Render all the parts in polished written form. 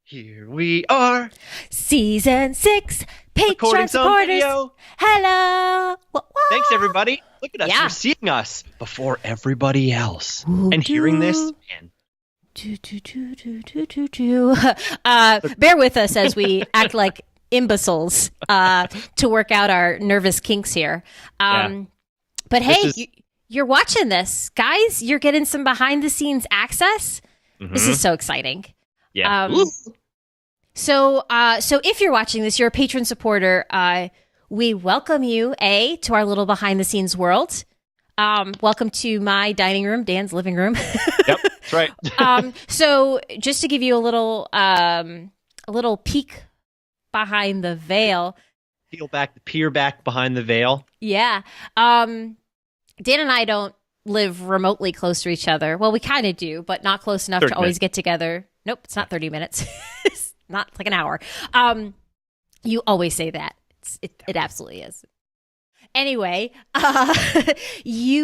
Here we are, Season 6, recording Patreon some supporters. video. Hello. Thanks, everybody. Look at us. Yeah. You're seeing us before everybody else. Ooh, And hearing this, man. Bear with us as we act like imbeciles to work out our nervous kinks here. But hey, you're watching this. Guys, you're getting some behind-the-scenes access. Mm-hmm. This is so exciting. Yeah. So if you're watching this, you're a patron supporter. We welcome you, to our little behind-the-scenes world. Welcome to my dining room, Dan's living room. Yep, that's right. So just to give you a little peek behind the veil. Peer back behind the veil. Yeah. Dan and I don't live remotely close to each other. Well, we kind of do, but not close enough to always get together. Nope, it's not 30 minutes. It's not like an hour. You always say that. It absolutely is. Anyway, we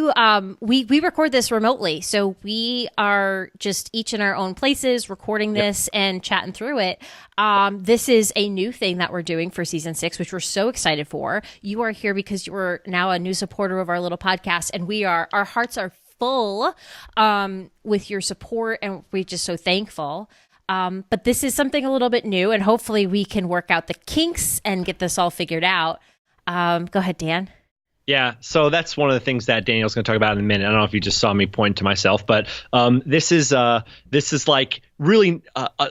record this remotely, so we are just each in our own places recording this and chatting through it. This is a new thing that we're doing for season 6, which we're so excited for. You are here because you are now a new supporter of our little podcast, and our hearts are full with your support, and we're just so thankful. But this is something a little bit new, and hopefully we can work out the kinks and get this all figured out. Go ahead, Dan. Yeah, so that's one of the things that Danielle's going to talk about in a minute. I don't know if you just saw me point to myself, but this is like really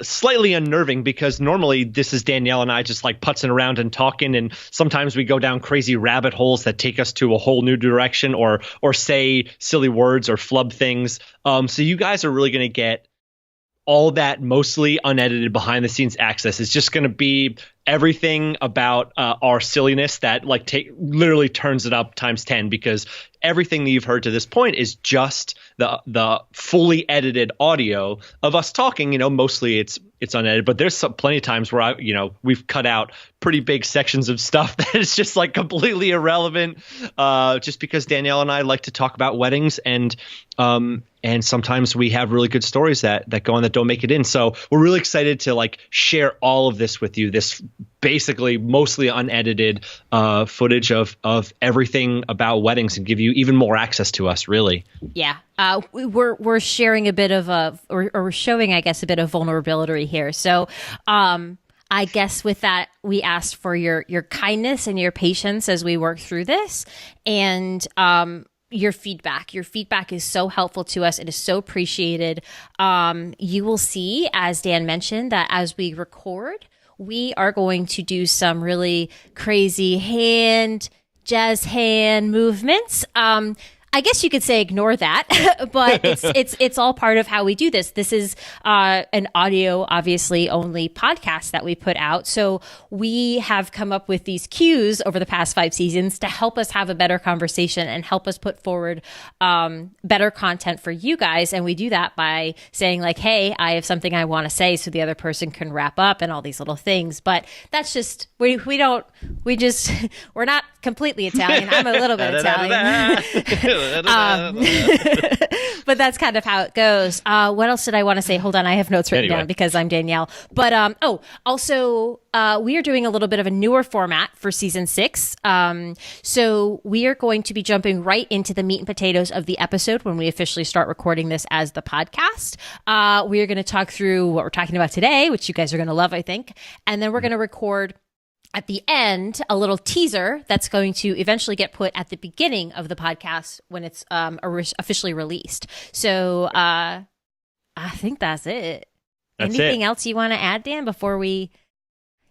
slightly unnerving because normally this is Danielle and I just like putzing around and talking, and sometimes we go down crazy rabbit holes that take us to a whole new direction or say silly words or flub things. So you guys are really going to get all that mostly unedited behind the scenes access. Is just going to be everything about our silliness that like literally turns it up times 10, because everything that you've heard to this point is just the fully edited audio of us talking. Mostly it's unedited, but there's plenty of times where we've cut out pretty big sections of stuff that is just like completely irrelevant, just because Danielle and I like to talk about weddings, and sometimes we have really good stories that go on that don't make it in. So we're really excited to like share all of this with you. This basically mostly unedited footage of everything about weddings, and give you even more access to us, really. Yeah. We're sharing a bit of we're showing, I guess, a bit of vulnerability here. So I guess with that, we asked for your kindness and your patience as we work through this, and your feedback. Your feedback is so helpful to us. It is so appreciated. You will see, as Dan mentioned, that as we record, we are going to do some really crazy jazz hand movements. I guess you could say ignore that, but it's all part of how we do this. This is an audio, obviously, only podcast that we put out. So we have come up with these cues over the past 5 seasons to help us have a better conversation and help us put forward better content for you guys. And we do that by saying like, hey, I have something I want to say, so the other person can wrap up and all these little things. But that's just, we're not completely Italian. I'm a little bit Italian. But that's kind of how it goes. What else did I want to say? Hold on, I have notes written down because I'm Danielle. But also, we are doing a little bit of a newer format for season 6. So we are going to be jumping right into the meat and potatoes of the episode when we officially start recording this as the podcast. We are going to talk through what we're talking about today, which you guys are going to love, I think. And then we're going to record at the end a little teaser that's going to eventually get put at the beginning of the podcast when it's officially released. So I think that's it. Anything else you want to add, Dan, before we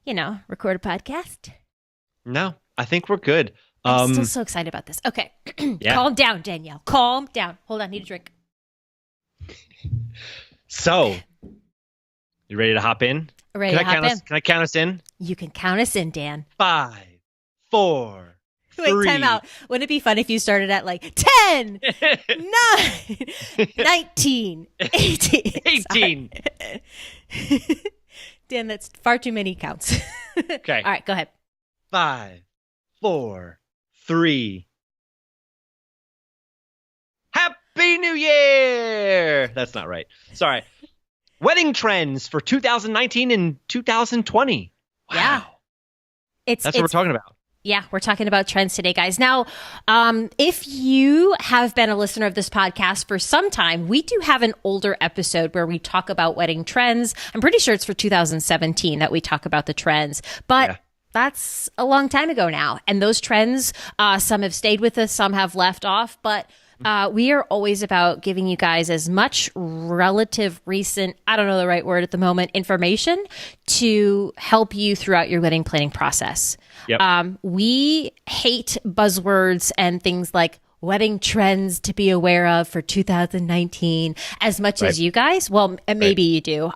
record a podcast? No, I think we're good. I'm still so excited about this. Okay. Yeah. Calm down, Danielle. Calm down. Hold on, need a drink. So, you ready to hop in? Ready to hop in? Can I count us in? You can count us in, Dan. 5, 4, Wait, 3. time out. Wouldn't it be fun if you started at like 10, 9, 19, 18. Dan, that's far too many counts. Okay. All right, go ahead. 5, 4, 3. Happy New Year! That's not right. Sorry. wedding trends for 2019 and 2020. Wow. Yeah. That's what we're talking about. Yeah, we're talking about trends today, guys. Now, if you have been a listener of this podcast for some time, we do have an older episode where we talk about wedding trends. I'm pretty sure it's for 2017 that we talk about the trends, but that's a long time ago now. And those trends, some have stayed with us, some have left off, but we are always about giving you guys as much relative recent, I don't know the right word at the moment, information to help you throughout your wedding planning process. Yep. We hate buzzwords and things like wedding trends to be aware of for 2019 as much as you guys. Well, maybe you do.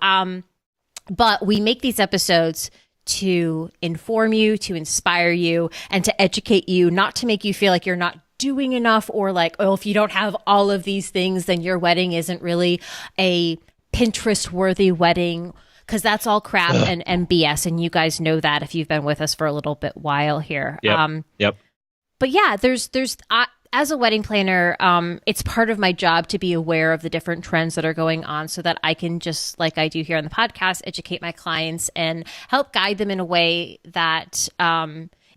But we make these episodes to inform you, to inspire you, and to educate you, not to make you feel like you're not doing enough or like, oh, if you don't have all of these things, then your wedding isn't really a Pinterest-worthy wedding, because that's all crap and BS. And you guys know that if you've been with us for a little bit while here. Yep. But yeah, there's as a wedding planner, it's part of my job to be aware of the different trends that are going on so that I can, just like I do here on the podcast, educate my clients and help guide them in a way that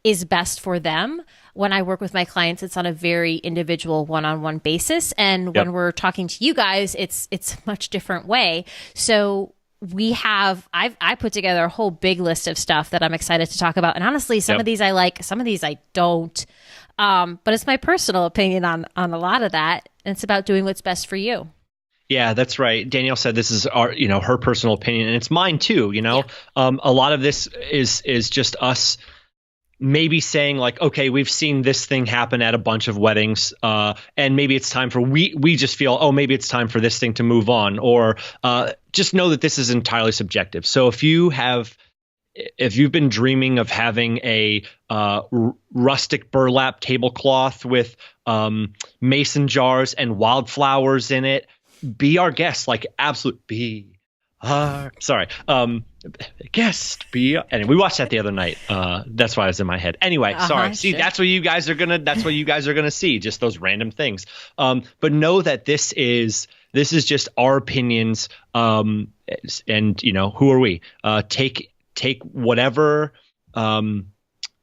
is best for them. When I work with my clients, it's on a very individual one-on-one basis. And when we're talking to you guys, it's a much different way. So I put together a whole big list of stuff that I'm excited to talk about. And honestly, some of these I like, some of these I don't. But it's my personal opinion on a lot of that. And it's about doing what's best for you. Yeah, that's right. Danielle said this is our, her personal opinion, and it's mine too. A lot of this is just us maybe saying like, okay, we've seen this thing happen at a bunch of weddings, and maybe it's time for we just feel, oh, maybe it's time for this thing to move on, or just know that this is entirely subjective. So if you've been dreaming of having a rustic burlap tablecloth with mason jars and wildflowers in it, be our guest, like absolute be. Guest be. And we watched that the other night. That's why it was in my head. Anyway, sorry. See, that's what you guys are gonna see. Just those random things. But know that this is just our opinions. And who are we? Take whatever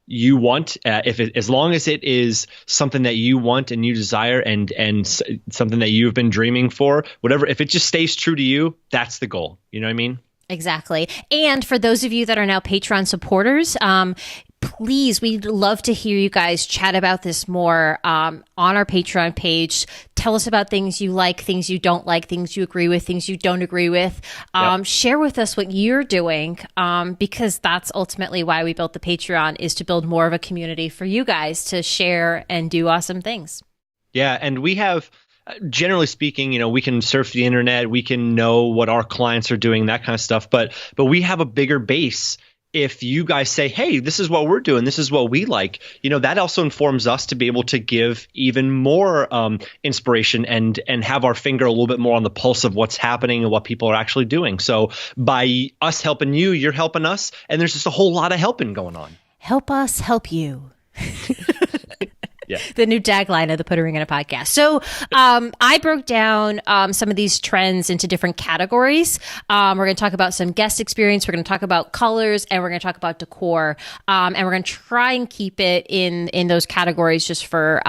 you want, as long as it is something that you want and you desire and something that you've been dreaming for, whatever, if it just stays true to you, that's the goal. You know what I mean? Exactly. And for those of you that are now Patreon supporters, please, we'd love to hear you guys chat about this more on our Patreon page. Tell us about things you like, things you don't like, things you agree with, things you don't agree with. Share with us what you're doing, because that's ultimately why we built the Patreon, is to build more of a community for you guys to share and do awesome things. Yeah, and we have... generally speaking, we can surf the internet, we can know what our clients are doing, that kind of stuff. But we have a bigger base. If you guys say, hey, this is what we're doing, this is what we like, that also informs us to be able to give even more inspiration and have our finger a little bit more on the pulse of what's happening and what people are actually doing. So by us helping you, you're helping us. And there's just a whole lot of helping going on. Help us help you. Yeah. The new tagline of the Put a Ring in a Podcast. So I broke down some of these trends into different categories. We're going to talk about some guest experience. We're going to talk about colors, and we're going to talk about decor. And we're going to try and keep it in those categories just for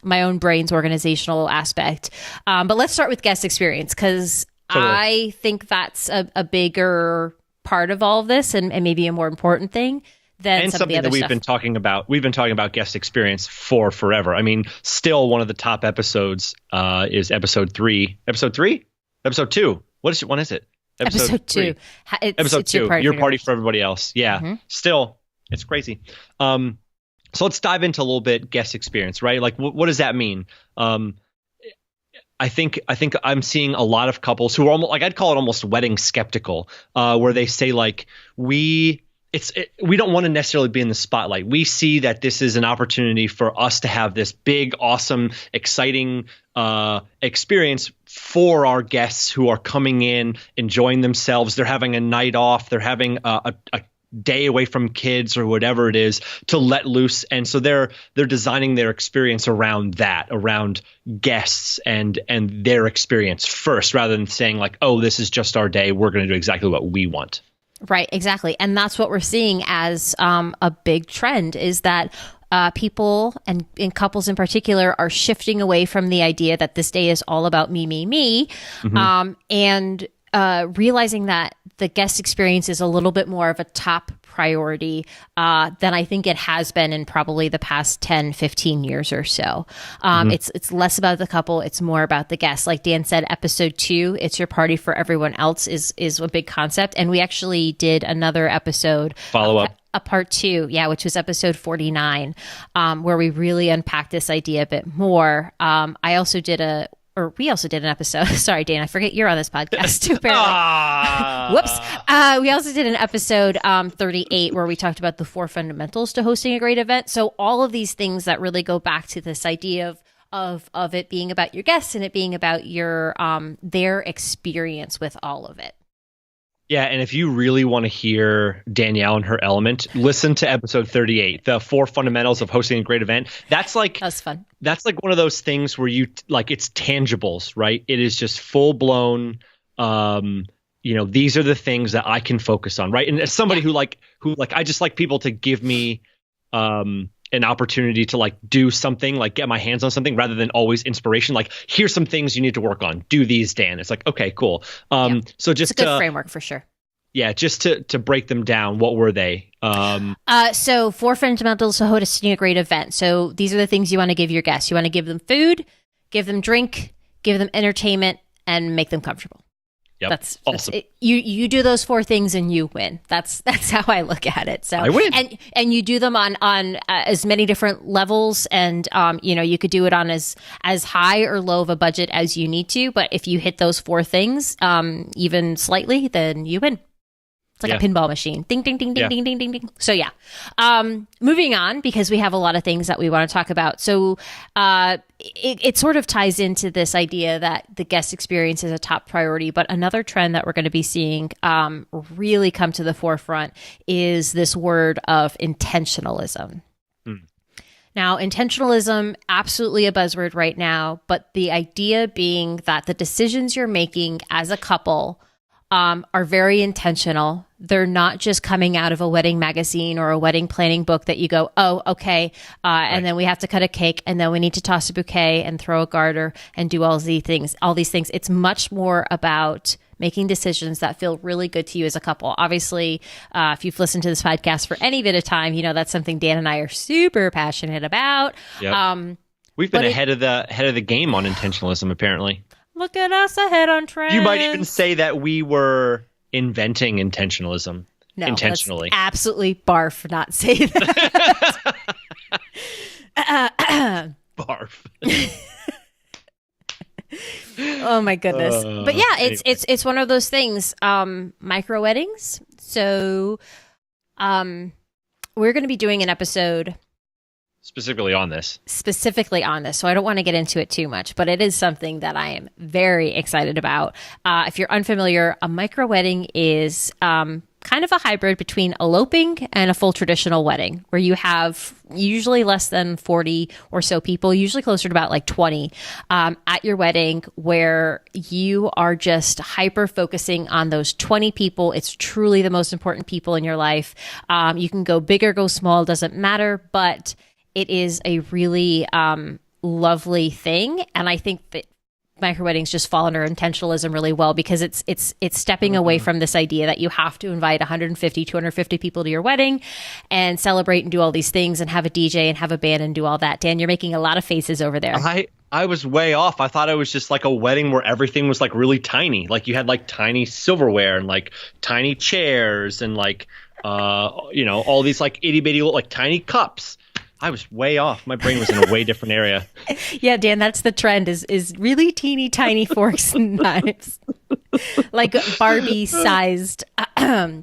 my own brain's organizational aspect. But let's start with guest experience, because I think that's a bigger part of all of this and maybe a more important thing. And something that we've been talking about. We've been talking about guest experience for forever. I mean, still one of the top episodes is episode 3. Episode 3? Episode 2. What is it? When is it? Episode 2. Episode 2. Your party for everybody else. Yeah. Mm-hmm. Still, it's crazy. So let's dive into a little bit guest experience, right? Like, what does that mean? I think I'm seeing a lot of couples who are almost, like, I'd call it almost wedding skeptical, where they say like, we don't want to necessarily be in the spotlight. We see that this is an opportunity for us to have this big, awesome, exciting experience for our guests who are coming in, enjoying themselves. They're having a night off. They're having a day away from kids or whatever it is, to let loose. And so they're designing their experience around that, around guests and their experience first, rather than saying like, oh, this is just our day, we're going to do exactly what we want. Right, exactly. And that's what we're seeing as a big trend, is that people and in couples in particular are shifting away from the idea that this day is all about me, me, me, and realizing that the guest experience is a little bit more of a top priority than I think it has been in probably the past 10, 15 years or so. It's less about the couple. It's more about the guests. Like Dan said, episode 2, it's your party for everyone else is a big concept. And we actually did another episode. Follow up. A part 2, which was episode 49, where we really unpacked this idea a bit more. We also did an episode. Sorry, Dan, I forget you're on this podcast too, apparently. Whoops. We also did an episode 38 where we talked about the 4 fundamentals to hosting a great event. So all of these things that really go back to this idea of it being about your guests and it being about your their experience with all of it. Yeah, and if you really want to hear Danielle and her element, listen to episode 38, the 4 fundamentals of hosting a great event. That's fun. That's like one of those things where you like, it's tangibles, right? It is just full blown. These are the things that I can focus on, right? And as somebody who I just like people to give me an opportunity to like do something, like get my hands on something, rather than always inspiration. Like, here's some things you need to work on. Do these, Dan. It's like, okay, cool. So just it's a good framework for sure. Yeah, just to break them down. What were they? So 4 fundamentals to hosting a great event. So these are the things you want to give your guests. You want to give them food, give them drink, give them entertainment, and make them comfortable. Yep. That's awesome. You do those 4 things and you win. That's how I look at it. So I win. And you do them on as many different levels, and you could do it on as high or low of a budget as you need to. But if you hit those 4 things, even slightly, then you win. It's like a pinball machine. Ding, ding, ding, ding, ding, ding, ding, ding. So moving on, because we have a lot of things that we want to talk about. So it sort of ties into this idea that the guest experience is a top priority. But another trend that we're going to be seeing really come to the forefront is this word of intentionalism. Now, intentionalism, absolutely a buzzword right now, but the idea being that the decisions you're making as a couple are very intentional. They're not just coming out of a wedding magazine or a wedding planning book that you go, oh, okay. And then we have to cut a cake, and then we need to toss a bouquet and throw a garter and do all these things. It's much more about making decisions that feel really good to you as a couple. Obviously, if you've listened to this podcast for any bit of time, that's something Dan and I are super passionate about. Yep. We've been ahead of the game on intentionalism, apparently. Look at us ahead on trends. You might even say that we were inventing intentionalism intentionally. Let's absolutely barf not say that. Barf. Oh my goodness. But yeah, it's one of those things. Micro weddings. So we're going to be doing an episode specifically on this. So I don't want to get into it too much, but it is something that I am very excited about. If you're unfamiliar, a micro wedding is kind of a hybrid between eloping and a full traditional wedding, where you have usually less than 40 or so people, usually closer to about like 20 at your wedding, where you are just hyper focusing on those 20 people. It's truly the most important people in your life. You can go big or go small, doesn't matter, but it is a really lovely thing. And I think that micro weddings just fall under intentionalism really well, because it's stepping away from this idea that you have to invite 150, 250 people to your wedding and celebrate and do all these things and have a DJ and have a band and do all that. Dan, you're making a lot of faces over there. I was way off. I thought it was just like a wedding where everything was like really tiny. Like you had like tiny silverware and like tiny chairs and like, all these like itty bitty like tiny cups. I was way off. My brain was in a way different area. Yeah, Dan, that's the trend is really teeny tiny forks and knives. Like Barbie-sized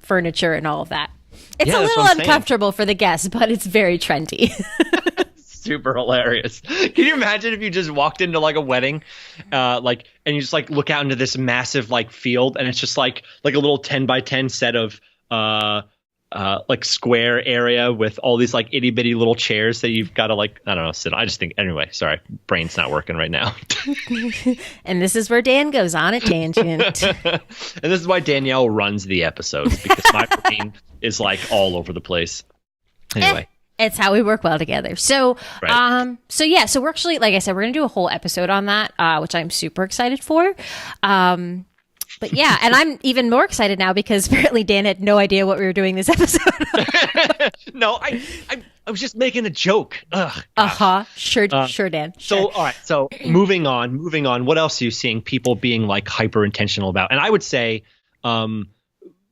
furniture and all of that. It's a little uncomfortable for the guests, but it's very trendy. Super hilarious. Can you imagine if you just walked into like a wedding, and you just like look out into this massive like field, and it's just like a little 10 by 10 set of like square area with all these like itty bitty little chairs that you've got to like, I don't know, sit on. I just think, anyway, sorry, brain's not working right now. And this is where Dan goes on a tangent. And this is why Danielle runs the episodes, because my brain is like all over the place. Anyway. It's how we work well together. So, Right. so we're actually, like I said, we're going to do a whole episode on that, which I'm super excited for. But yeah, and I'm even more excited now because apparently Dan had no idea what we were doing this episode. No, I was just making a joke. Ugh. Sure, Dan. Sure. So, all right. So moving on. What else are you seeing people being like hyper intentional about? And I would say,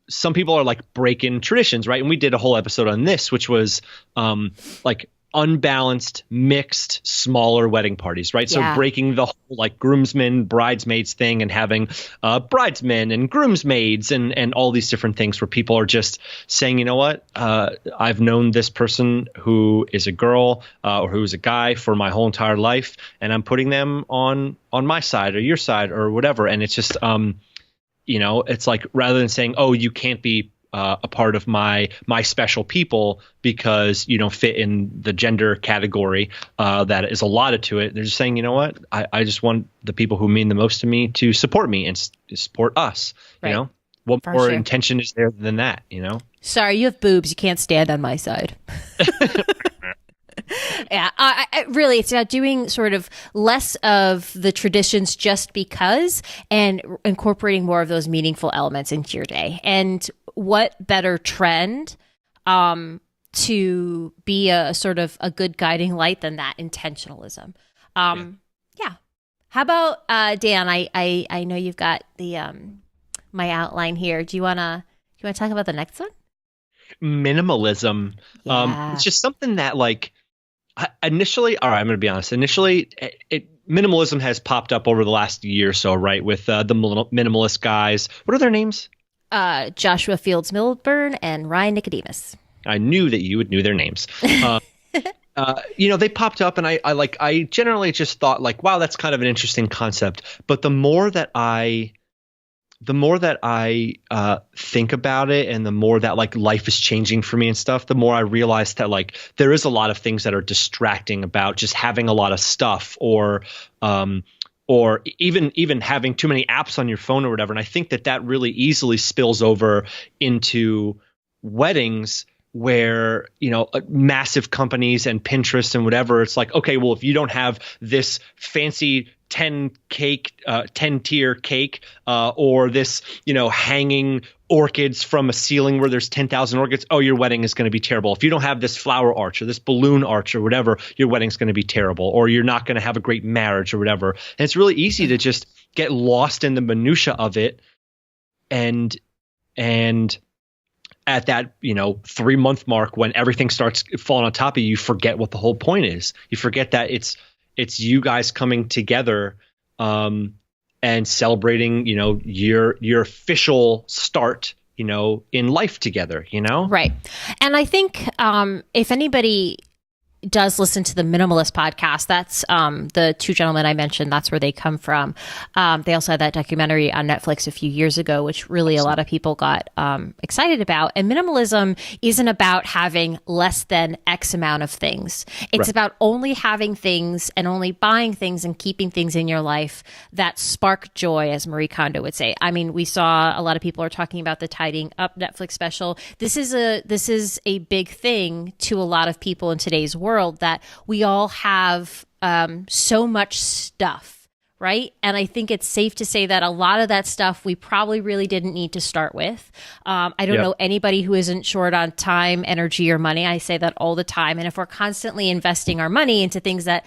some people are like breaking traditions, right? And we did a whole episode on this, which was like unbalanced, mixed, smaller wedding parties, right? Yeah. So breaking the whole like groomsmen, bridesmaids thing and having bridesmen and groomsmaids and all these different things where people are just saying, you know what, I've known this person who is a girl or who's a guy for my whole entire life, and I'm putting them on my side or your side or whatever. And it's just, you know, it's like rather than saying, oh, you can't be a part of my special people because you don't fit in the gender category that is allotted to it. They're just saying, you know what, I just want the people who mean the most to me to support me and support us. Right. You know, what more intention is there than that? You know. Sorry, you have boobs. You can't stand on my side. Yeah, I really, it's about doing sort of less of the traditions just because and incorporating more of those meaningful elements into your day. And what better trend to be a sort of a good guiding light than that intentionalism. Yeah. How about Dan? I know you've got the my outline here. Do you wanna talk about the next one? Minimalism. Yeah. It's just something that like initially, all right, I'm going to be honest. Initially, minimalism has popped up over the last year or so, right? With the minimalist guys. What are their names? Joshua Fields Millburn and Ryan Nicodemus. I knew that you would know their names. You know, they popped up, and I generally just thought like, wow, that's kind of an interesting concept. But the more that I think about it, and the more that like life is changing for me and stuff, the more I realize that like there is a lot of things that are distracting about just having a lot of stuff, or even having too many apps on your phone or whatever. And I think that really easily spills over into weddings, where, you know, massive companies and Pinterest and whatever, it's like, okay, well, if you don't have this fancy 10 tier cake, or this, you know, hanging orchids from a ceiling where there's 10,000 orchids, oh, your wedding is going to be terrible. If you don't have this flower arch or this balloon arch or whatever, your wedding's going to be terrible, or you're not going to have a great marriage or whatever. And it's really easy to just get lost in the minutia of it. And at that, you know, 3-month mark, when everything starts falling on top of you, you forget what the whole point is. You forget that it's you guys coming together and celebrating, you know, your official start, you know, in life together, you know? Right. And I think if anybody does listen to the Minimalist podcast, that's the two gentlemen I mentioned, that's where they come from. They also had that documentary on Netflix a few years ago, which really a lot of people got excited about. And minimalism isn't about having less than X amount of things. It's about only having things and only buying things and keeping things in your life that spark joy, as Marie Kondo would say. I mean, we saw a lot of people are talking about the Tidying Up Netflix special. This is a big thing to a lot of people in today's world, that we all have so much stuff, right? And I think it's safe to say that a lot of that stuff we probably really didn't need to start with. I don't know anybody who isn't short on time, energy, or money. I say that all the time. And if we're constantly investing our money into things that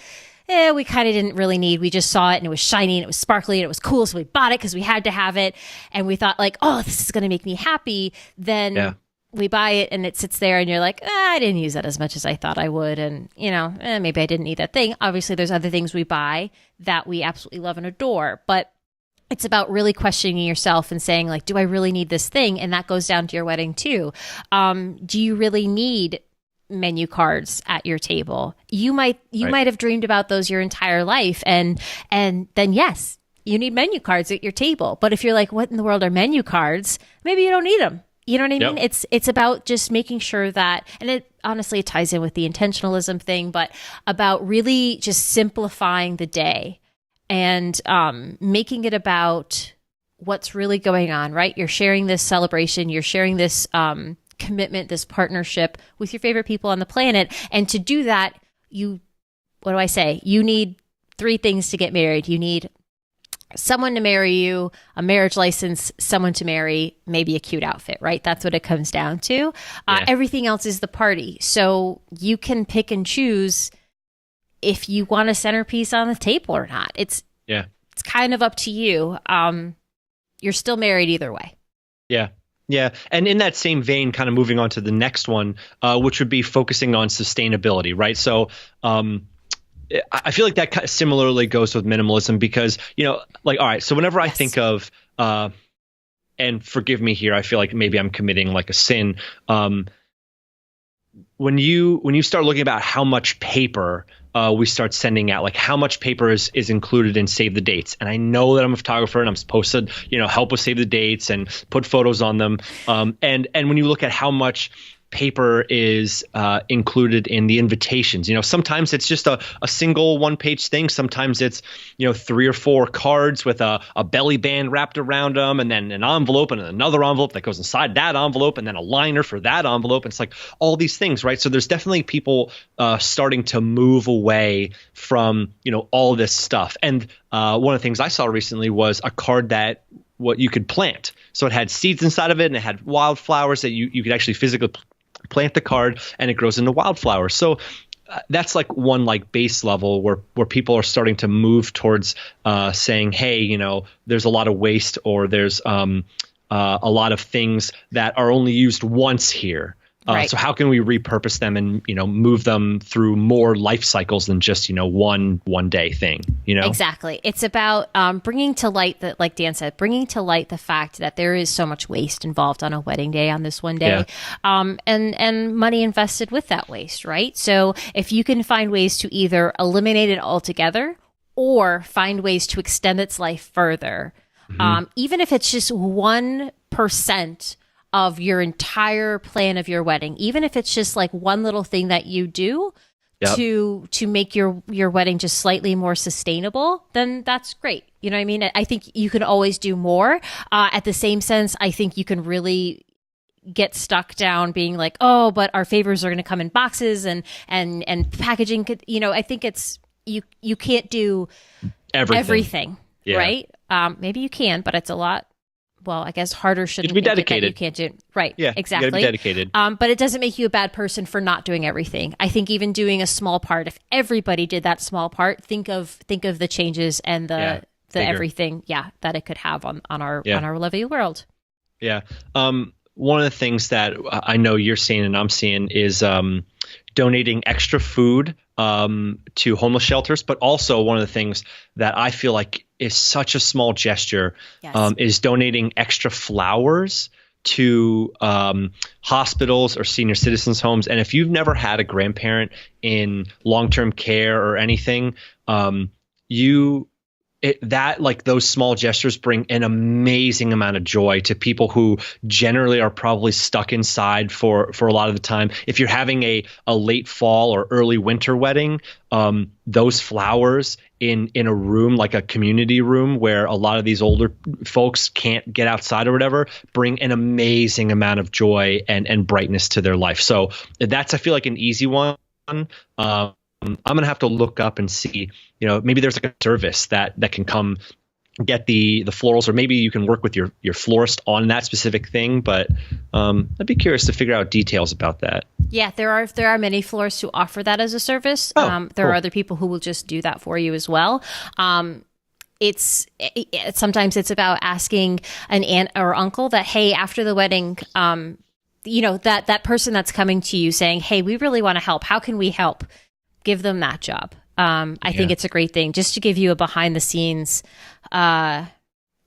we kind of didn't really need, we just saw it and it was shiny and it was sparkly and it was cool, so we bought it because we had to have it, and we thought like, oh, this is going to make me happy, then we buy it and it sits there and you're like, I didn't use that as much as I thought I would. And, you know, maybe I didn't need that thing. Obviously, there's other things we buy that we absolutely love and adore. But it's about really questioning yourself and saying, like, do I really need this thing? And that goes down to your wedding, too. Do you really need menu cards at your table? You might have dreamed about those your entire life. And then, yes, you need menu cards at your table. But if you're like, what in the world are menu cards? Maybe you don't need them. You know what I mean? Yep. It's about just making sure that, and it honestly it ties in with the intentionalism thing, but about really just simplifying the day and making it about what's really going on, right? You're sharing this celebration, you're sharing this commitment, this partnership with your favorite people on the planet. And to do that, what do I say? You need 3 things to get married. You need someone to marry you, a marriage license, someone to marry, maybe a cute outfit, right? That's what it comes down to. Everything else is the party. So you can pick and choose if you want a centerpiece on the table or not. It's kind of up to you. You're still married either way. Yeah. Yeah. And in that same vein, kind of moving on to the next one, which would be focusing on sustainability, right? So, I feel like that kind of similarly goes with minimalism because, like, all right, so whenever I think of, and forgive me here, I feel like maybe I'm committing like a sin. When you start looking about how much paper we start sending out, like how much paper is included in Save the Dates. And I know that I'm a photographer and I'm supposed to, help with Save the Dates and put photos on them. And when you look at how much paper is included in the invitations. Sometimes it's just a single one-page thing. Sometimes it's 3 or 4 cards with a belly band wrapped around them, and then an envelope and another envelope that goes inside that envelope, and then a liner for that envelope. And it's like all these things, right? So there's definitely people starting to move away from all this stuff. And one of the things I saw recently was a card that what you could plant. So it had seeds inside of it, and it had wildflowers that you could actually physically plant the card, and it grows into wildflowers. So that's like one like base level where people are starting to move towards saying, hey, there's a lot of waste, or there's a lot of things that are only used once here. Right. So how can we repurpose them and move them through more life cycles than just one day thing? Exactly. It's about bringing to light that, like Dan said, bringing to light the fact that there is so much waste involved on a wedding day, on this one day, and money invested with that waste, right? So if you can find ways to either eliminate it altogether or find ways to extend its life further, even if it's just 1% of your entire plan of your wedding, even if it's just like one little thing that you do to make your wedding just slightly more sustainable, then that's great. You know what I mean? I think you can always do more. At the same sense, I think you can really get stuck down being like, oh, but our favors are going to come in boxes and packaging. I think it's you can't do everything right? Maybe you can, but it's a lot. Well, I guess harder shouldn't be dedicated. You can't do it. Right. Yeah, exactly. You gotta be dedicated. But it doesn't make you a bad person for not doing everything. I think even doing a small part, if everybody did that small part, think of the changes and the everything, that it could have on our lovely world. Yeah. One of the things that I know you're seeing and I'm seeing is donating extra food to homeless shelters, but also one of the things that I feel like is such a small gesture is donating extra flowers to hospitals or senior citizens homes. And if you've never had a grandparent in long-term care or anything, those small gestures bring an amazing amount of joy to people who generally are probably stuck inside for a lot of the time. If you're having a late fall or early winter wedding, those flowers in a room, like a community room where a lot of these older folks can't get outside or whatever, bring an amazing amount of joy and brightness to their life. So that's, I feel like, an easy one. I'm going to have to look up and see, maybe there's like a service that can come get the florals, or maybe you can work with your florist on that specific thing. But I'd be curious to figure out details about that. Yeah, there are many florists who offer that as a service. There are other people who will just do that for you as well. Sometimes it's about asking an aunt or uncle that, hey, after the wedding, that person that's coming to you saying, hey, we really want to help. How can we help? Give them that job. I think it's a great thing, just to give you a behind the scenes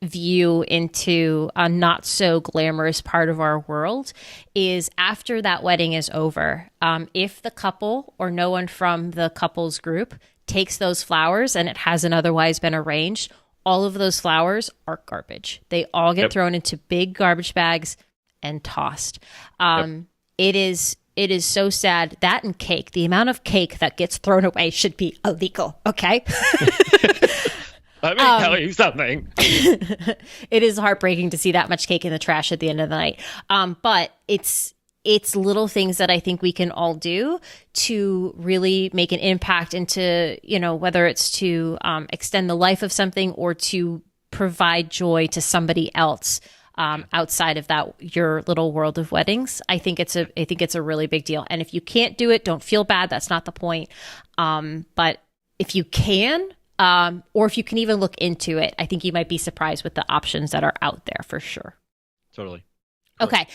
view into a not so glamorous part of our world. Is after that wedding is over, if the couple or no one from the couple's group takes those flowers and it hasn't otherwise been arranged, all of those flowers are garbage. They all get thrown into big garbage bags and tossed. It is so sad. That and cake, the amount of cake that gets thrown away should be illegal. Okay. Let me tell you something. It is heartbreaking to see that much cake in the trash at the end of the night. But it's little things that I think we can all do to really make an impact into, whether it's to extend the life of something or to provide joy to somebody else outside of that, your little world of weddings. I think it's a really big deal. And if you can't do it, don't feel bad. That's not the point. But if you can, or if you can even look into it, I think you might be surprised with the options that are out there for sure. Totally. Okay.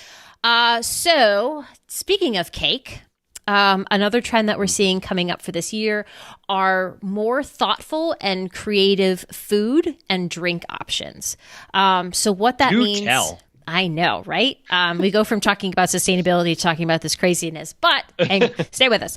So speaking of cake, another trend that we're seeing coming up for this year are more thoughtful and creative food and drink options. So what that means, I know, right? We go from talking about sustainability to talking about this craziness, but stay with us.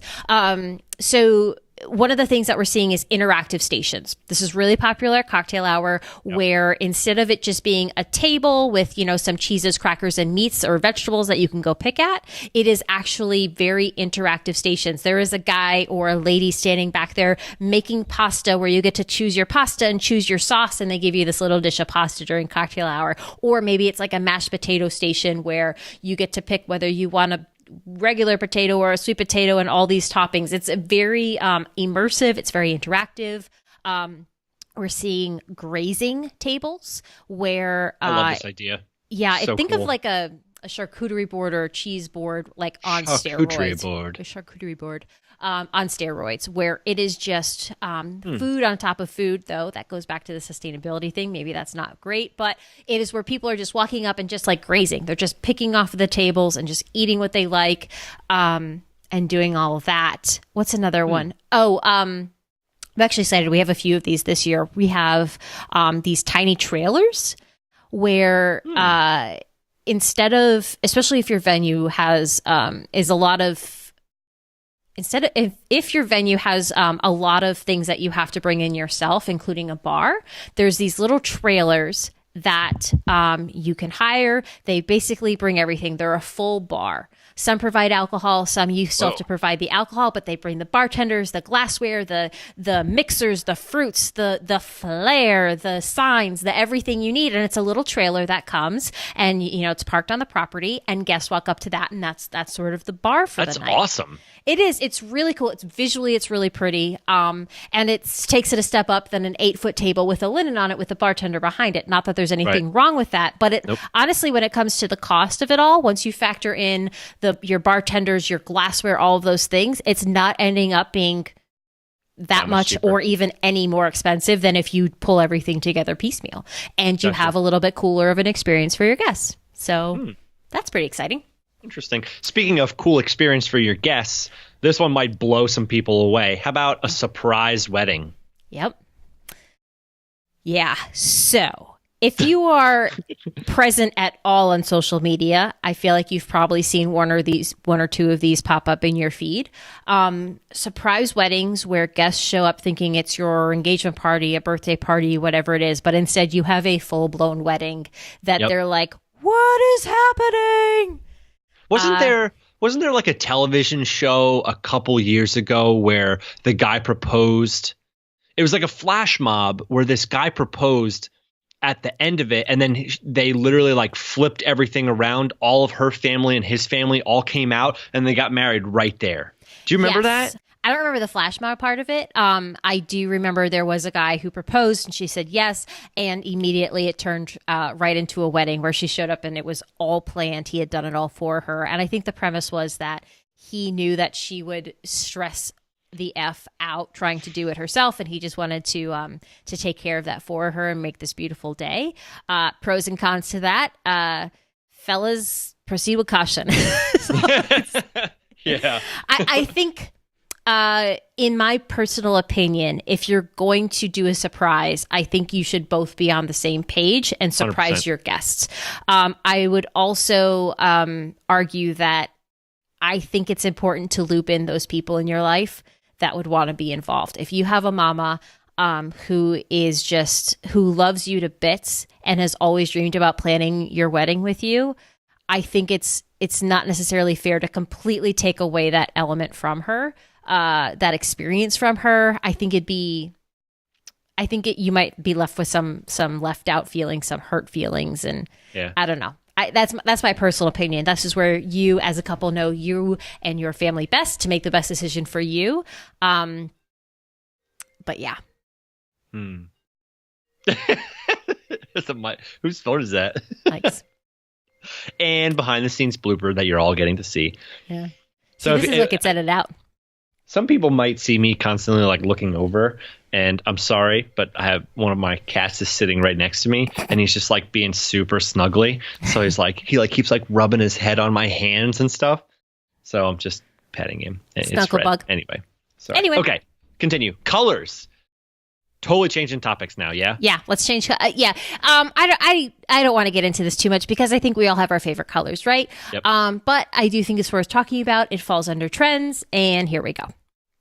So one of the things that we're seeing is interactive stations. This is really popular at cocktail hour, where instead of it just being a table with, some cheeses, crackers, and meats or vegetables that you can go pick at, it is actually very interactive stations. There is a guy or a lady standing back there making pasta where you get to choose your pasta and choose your sauce, and they give you this little dish of pasta during cocktail hour. Or maybe it's like a mashed potato station where you get to pick whether you want a regular potato or a sweet potato and all these toppings. It's a very immersive. It's very interactive. We're seeing grazing tables where I love this idea. Yeah, So think cool. of like a charcuterie board or a cheese board, like on Charcuterie steroids. board. A charcuterie board on steroids, where it is just food on top of food. Though that goes back to the sustainability thing. Maybe that's not great, but it is where people are just walking up and just like grazing. They're just picking off of the tables and just eating what they like, and doing all of that. What's another one? I'm actually excited. We have a few of these this year. We have these tiny trailers where instead of, especially if your venue has is a lot of, instead of if your venue has a lot of things that you have to bring in yourself, including a bar, there's these little trailers that you can hire. They basically bring everything. They're a full bar. Some provide alcohol, some you still have to provide the alcohol, but they bring the bartenders, the glassware, the mixers, the fruits, the flair, the signs, the everything you need. And it's a little trailer that comes and, it's parked on the property, and guests walk up to that. And that's sort of the bar for the night. That's awesome. It is. It's really cool. It's really pretty. And it takes it a step up than an 8-foot table with a linen on it with a bartender behind it. Not that there's anything wrong with that, but honestly, when it comes to the cost of it all, once you factor in your bartenders, your glassware, all of those things, it's not ending up being that much cheaper, or even any more expensive than if you pull everything together piecemeal. And you have a little bit cooler of an experience for your guests. So that's pretty exciting. Interesting. Speaking of cool experience for your guests, this one might blow some people away. How about a surprise wedding? Yep. Yeah. So if you are present at all on social media, I feel like you've probably seen one or two of these pop up in your feed. Surprise weddings where guests show up thinking it's your engagement party, a birthday party, whatever it is, but instead you have a full-blown wedding that they're like, what is happening? Wasn't there like a television show a couple years ago where the guy proposed? It was like a flash mob where this guy proposed at the end of it, and then they literally like flipped everything around. All of her family and his family all came out, and they got married right there. Do you remember that? I don't remember the flash mob part of it. I do remember there was a guy who proposed and she said yes. And immediately it turned right into a wedding where she showed up and it was all planned. He had done it all for her. And I think the premise was that he knew that she would stress the F out trying to do it herself. And he just wanted to take care of that for her and make this beautiful day. Pros and cons to that. Fellas, proceed with caution. Yeah. I think... in my personal opinion, if you're going to do a surprise, I think you should both be on the same page and surprise 100%. your guests. I would also argue that I think it's important to loop in those people in your life that would want to be involved. If you have a mama who loves you to bits and has always dreamed about planning your wedding with you, I think it's not necessarily fair to completely take away that element from her, that experience from her. I think you might be left with some left out feelings, some hurt feelings, and I don't know. That's my personal opinion. This is where you, as a couple, know you and your family best to make the best decision for you. But yeah. Whose phone is that? Thanks. And behind the scenes blooper that you're all getting to see. Yeah. So this is what gets edited out. Some people might see me constantly like looking over, and I'm sorry, but I have one of my cats is sitting right next to me, and he's just like being super snuggly. So he keeps like rubbing his head on my hands and stuff. So I'm just petting him. Snuggle bug. Anyway. Okay. Continue. Colors. Totally changing topics now, yeah? Yeah, let's change. Yeah. I don't want to get into this too much because I think we all have our favorite colors, right? Yep. But I do think it's worth talking about. It falls under trends, and here we go.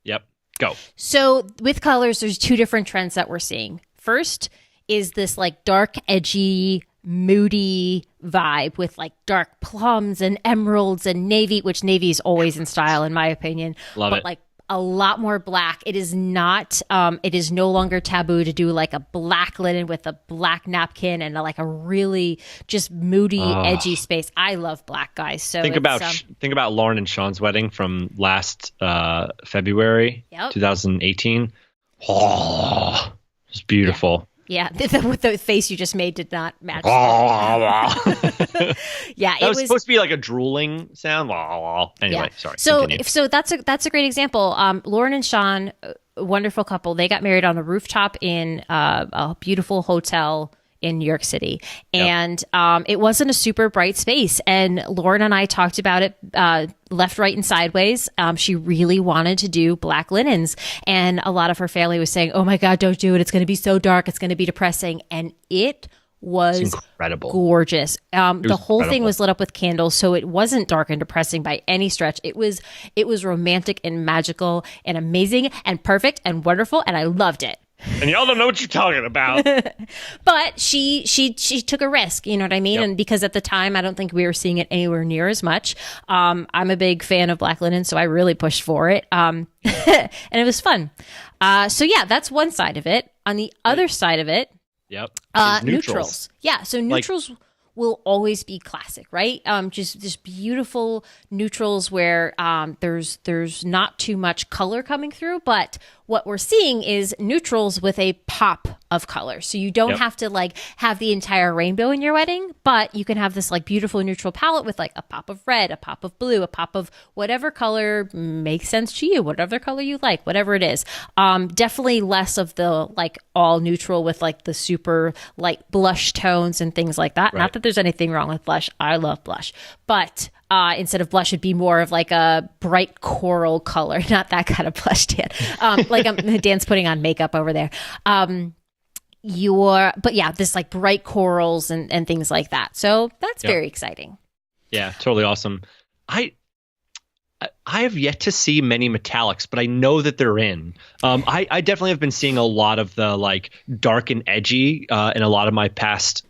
Yep. Go. So with colors, there's two different trends that we're seeing. First is this like dark, edgy, moody vibe with like dark plums and emeralds and navy, which navy is always in style in my opinion. Love it. Like a lot more black. It is not, it is no longer taboo to do like a black linen with a black napkin and like a really just moody, edgy space. I love black, guys. So think about Lauren and Sean's wedding from last February, 2018. Oh, it's beautiful. Yeah, with the face you just made did not match. Yeah, it was supposed to be like a drooling sound. Anyway, sorry. So that's a great example. Lauren and Sean, a wonderful couple. They got married on a rooftop in a beautiful hotel in New York City, and it wasn't a super bright space. And Lauren and I talked about it left, right, and sideways. She really wanted to do black linens, and a lot of her family was saying, "Oh my God, don't do it! It's going to be so dark. It's going to be depressing." And it was incredible, gorgeous. The whole thing was lit up with candles, so it wasn't dark and depressing by any stretch. It was romantic and magical and amazing and perfect and wonderful, and I loved it. And y'all don't know what you're talking about. But she took a risk, you know what I mean? And because at the time, I don't think we were seeing it anywhere near as much. I'm a big fan of black linen, so I really pushed for it. And it was fun. So yeah, that's one side of it. On the other side of it, neutrals. Yeah, so neutrals will always be classic, right? Just beautiful neutrals where there's not too much color coming through, but what we're seeing is neutrals with a pop of color. So you don't have to like have the entire rainbow in your wedding, but you can have this like beautiful neutral palette with like a pop of red, a pop of blue, a pop of whatever color makes sense to you, whatever color you like, whatever it is. Definitely less of the like all neutral with like the super light blush tones and things like that. Right. Not that there's anything wrong with blush. I love blush, but instead of blush, it'd be more of like a bright coral color, not that kind of blush, Dan. Dan's putting on makeup over there. But yeah, this like bright corals and things like that. So that's very exciting. Yeah, totally awesome. I have yet to see many metallics, but I know that they're in. I definitely have been seeing a lot of the like dark and edgy in a lot of my past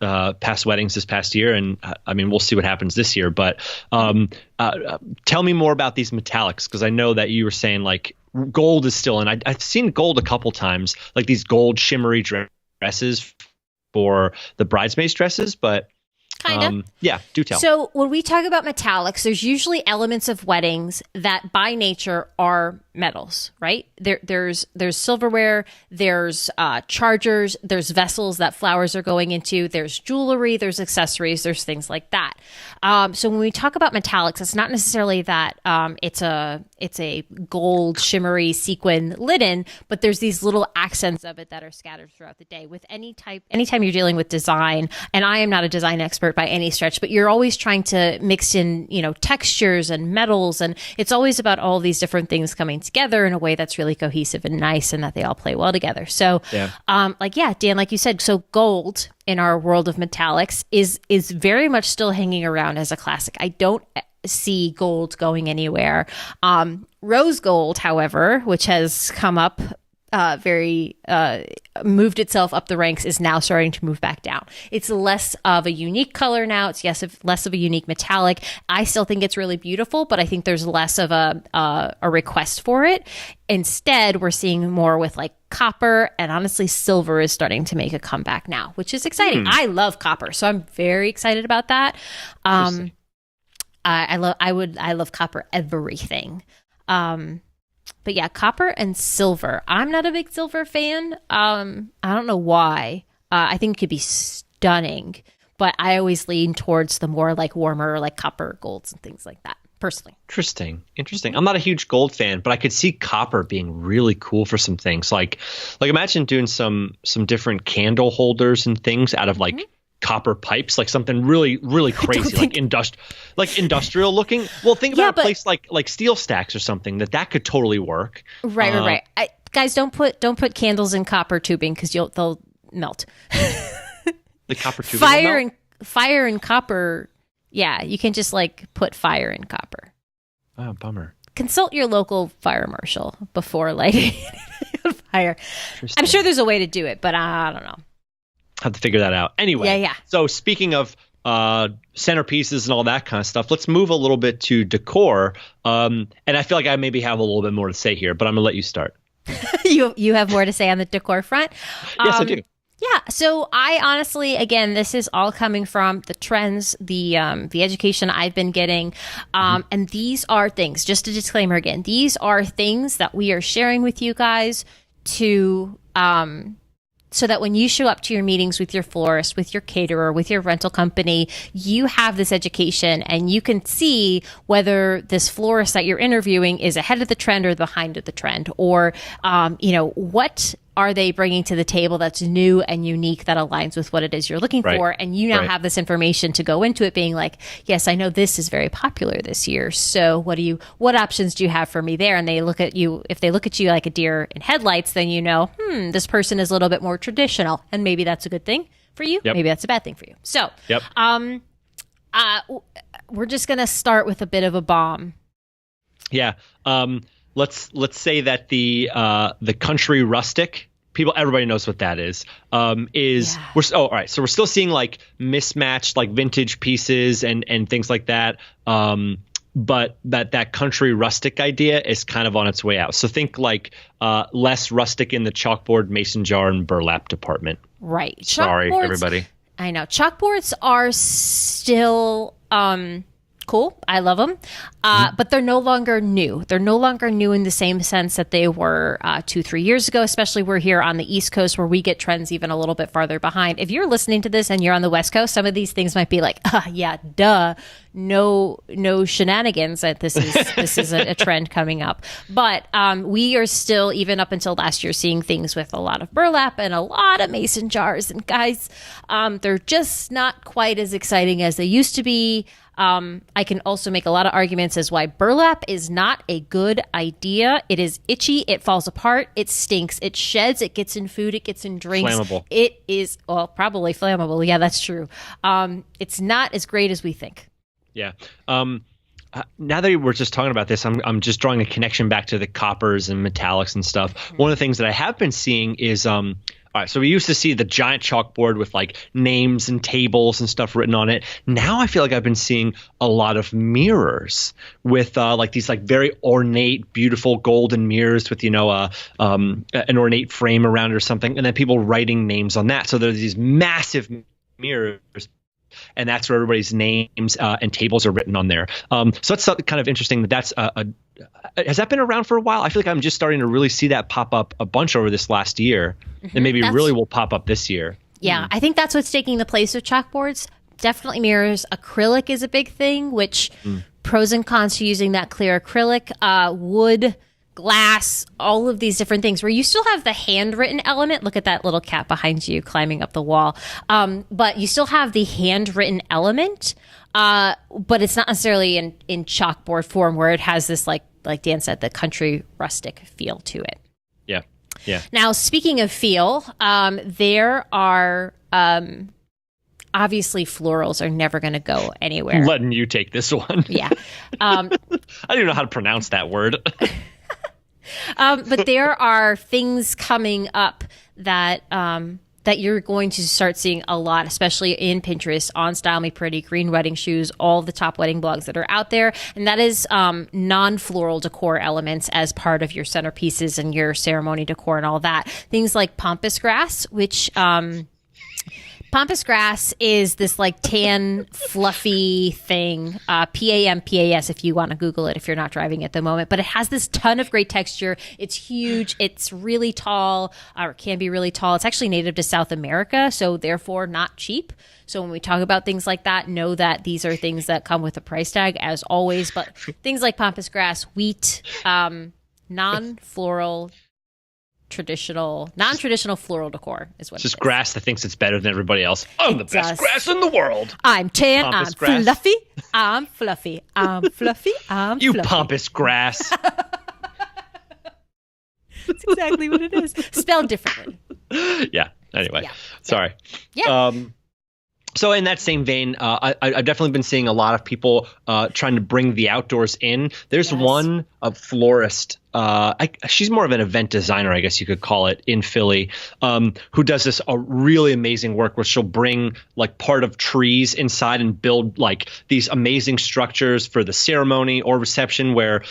weddings this past year, and I mean we'll see what happens this year. But tell me more about these metallics, because I know that you were saying like gold is still in. I've seen gold a couple times, like these gold shimmery dresses for the bridesmaids dresses, but. Kind of. Yeah, do tell. So when we talk about metallics, there's usually elements of weddings that by nature are metals, right? There's silverware, there's chargers, there's vessels that flowers are going into, there's jewelry, there's accessories, there's things like that. So when we talk about metallics, it's not necessarily that it's a gold shimmery sequin linen, but there's these little accents of it that are scattered throughout the day. With anytime you're dealing with design, and I am not a design expert by any stretch, but you're always trying to mix in, textures and metals, and it's always about all these different things coming together in a way that's really cohesive and nice, and that they all play well together. So, Dan, like you said, so gold in our world of metallics is very much still hanging around as a classic. I don't see gold going anywhere. Rose gold, however, which has come up moved itself up the ranks is now starting to move back down. It's less of a unique color now. It's less of a unique metallic. I still think it's really beautiful, but I think there's less of a request for it. Instead, we're seeing more with like copper, and honestly, silver is starting to make a comeback now, which is exciting. I love copper, so I'm very excited about that. I love copper everything. But yeah, copper and silver. I'm not a big silver fan. I don't know why. I think it could be stunning, but I always lean towards the more like warmer, like copper golds and things like that, personally. Interesting. I'm not a huge gold fan, but I could see copper being really cool for some things. Like imagine doing some different candle holders and things out of like copper pipes, like something really, really crazy, like industrial looking. Well, think about a place like Steel Stacks or something that could totally work. Right. Guys, don't put candles in copper tubing because they'll melt. The copper tubing. Fire and copper. Yeah, you can just like put fire in copper. Oh, bummer. Consult your local fire marshal before lighting a fire. I'm sure there's a way to do it, but I don't know. Have to figure that out. Anyway, yeah. So speaking of centerpieces and all that kind of stuff, let's move a little bit to decor. And I feel like I maybe have a little bit more to say here, but I'm going to let you start. You have more to say on the decor front? Yes, I do. Yeah. So I honestly, again, this is all coming from the trends, the education I've been getting. And these are things, just a disclaimer again, these are things that we are sharing with you guys to so that when you show up to your meetings with your florist, with your caterer, with your rental company, you have this education and you can see whether this florist that you're interviewing is ahead of the trend or behind the trend, or, what are they bringing to the table that's new and unique that aligns with what it is you're looking for? And you now have this information to go into it being like, yes, I know this is very popular this year. So what options do you have for me there? And they look at you, if they look at you like a deer in headlights, then you know, this person is a little bit more traditional, and maybe that's a good thing for you. Maybe that's a bad thing for you. So, we're just going to start with a bit of a bomb. Yeah. Let's say that the country rustic, everybody knows what that is. All right. So we're still seeing like mismatched like vintage pieces and things like that. But that country rustic idea is kind of on its way out. So think like less rustic in the chalkboard, mason jar, and burlap department. Right. Sorry, everybody. I know chalkboards are still cool. I love them. But they're no longer new. They're no longer new in the same sense that they were 2-3 years ago, especially we're here on the East Coast where we get trends even a little bit farther behind. If you're listening to this and you're on the West Coast, some of these things might be like, yeah, duh. No shenanigans that this is a trend coming up. But we are still, even up until last year, seeing things with a lot of burlap and a lot of mason jars. And guys, they're just not quite as exciting as they used to be. I can also make a lot of arguments as why burlap is not a good idea. It is itchy. It falls apart. It stinks. It sheds. It gets in food. It gets in drinks. Flammable. It is, probably flammable. Yeah, that's true. It's not as great as we think. Yeah. Now that we're just talking about this, I'm just drawing a connection back to the coppers and metallics and stuff. One of the things that I have been seeing is all right, so we used to see the giant chalkboard with like names and tables and stuff written on it. Now I feel like I've been seeing a lot of mirrors with like these like very ornate, beautiful golden mirrors with, an ornate frame around it or something. And then people writing names on that. So there's these massive mirrors. And that's where everybody's names and tables are written on there. So that's kind of interesting that's has that been around for a while? I feel like I'm just starting to really see that pop up a bunch over this last year, and maybe really will pop up this year. Yeah, I think that's what's taking the place of chalkboards. Definitely mirrors. Acrylic is a big thing, which pros and cons to using that clear acrylic. Wood, glass, all of these different things where you still have the handwritten element. Look at that little cat behind you climbing up the wall. But you still have the handwritten element, but it's not necessarily in chalkboard form where it has this, like Dan said, the country rustic feel to it. Yeah. Yeah. Now, speaking of feel, there are obviously florals are never going to go anywhere. I'm letting you take this one. Yeah. I don't even know how to pronounce that word. But there are things coming up that that you're going to start seeing a lot, especially in Pinterest, on Style Me Pretty, Green Wedding Shoes, all the top wedding blogs that are out there. And that is non-floral decor elements as part of your centerpieces and your ceremony decor and all that. Things like pampas grass, which... pampas grass is this like tan, fluffy thing, PAMPAS if you want to Google it if you're not driving at the moment. But it has this ton of great texture. It's huge. It's really tall, or can be really tall. It's actually native to South America, so therefore not cheap. So when we talk about things like that, know that these are things that come with a price tag, as always. But things like pampas grass, wheat, non-floral, non-traditional floral decor is what it's just grass that thinks it's better than everybody else. I'm the best grass in the world. I'm tan, Pampas I'm grass. fluffy, I'm fluffy, I'm fluffy, I'm You fluffy. pampas grass. That's exactly what it is. Spelled differently. Yeah. Anyway, Yeah. sorry. Yeah. So in that same vein, I've definitely been seeing a lot of people trying to bring the outdoors in. There's one florist. She's more of an event designer, I guess you could call it, in Philly, who does this really amazing work where she'll bring like part of trees inside and build like these amazing structures for the ceremony or reception where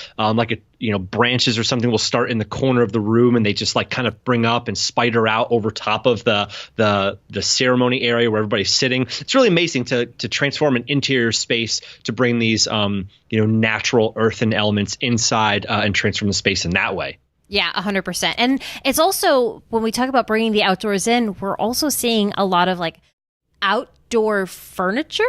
branches or something will start in the corner of the room and they just like kind of bring up and spider out over top of the ceremony area where everybody's sitting. It's really amazing to transform an interior space to bring these natural earthen elements inside and transform the space in that way. Yeah, 100%. And it's also, when we talk about bringing the outdoors in, we're also seeing a lot of like outdoor furniture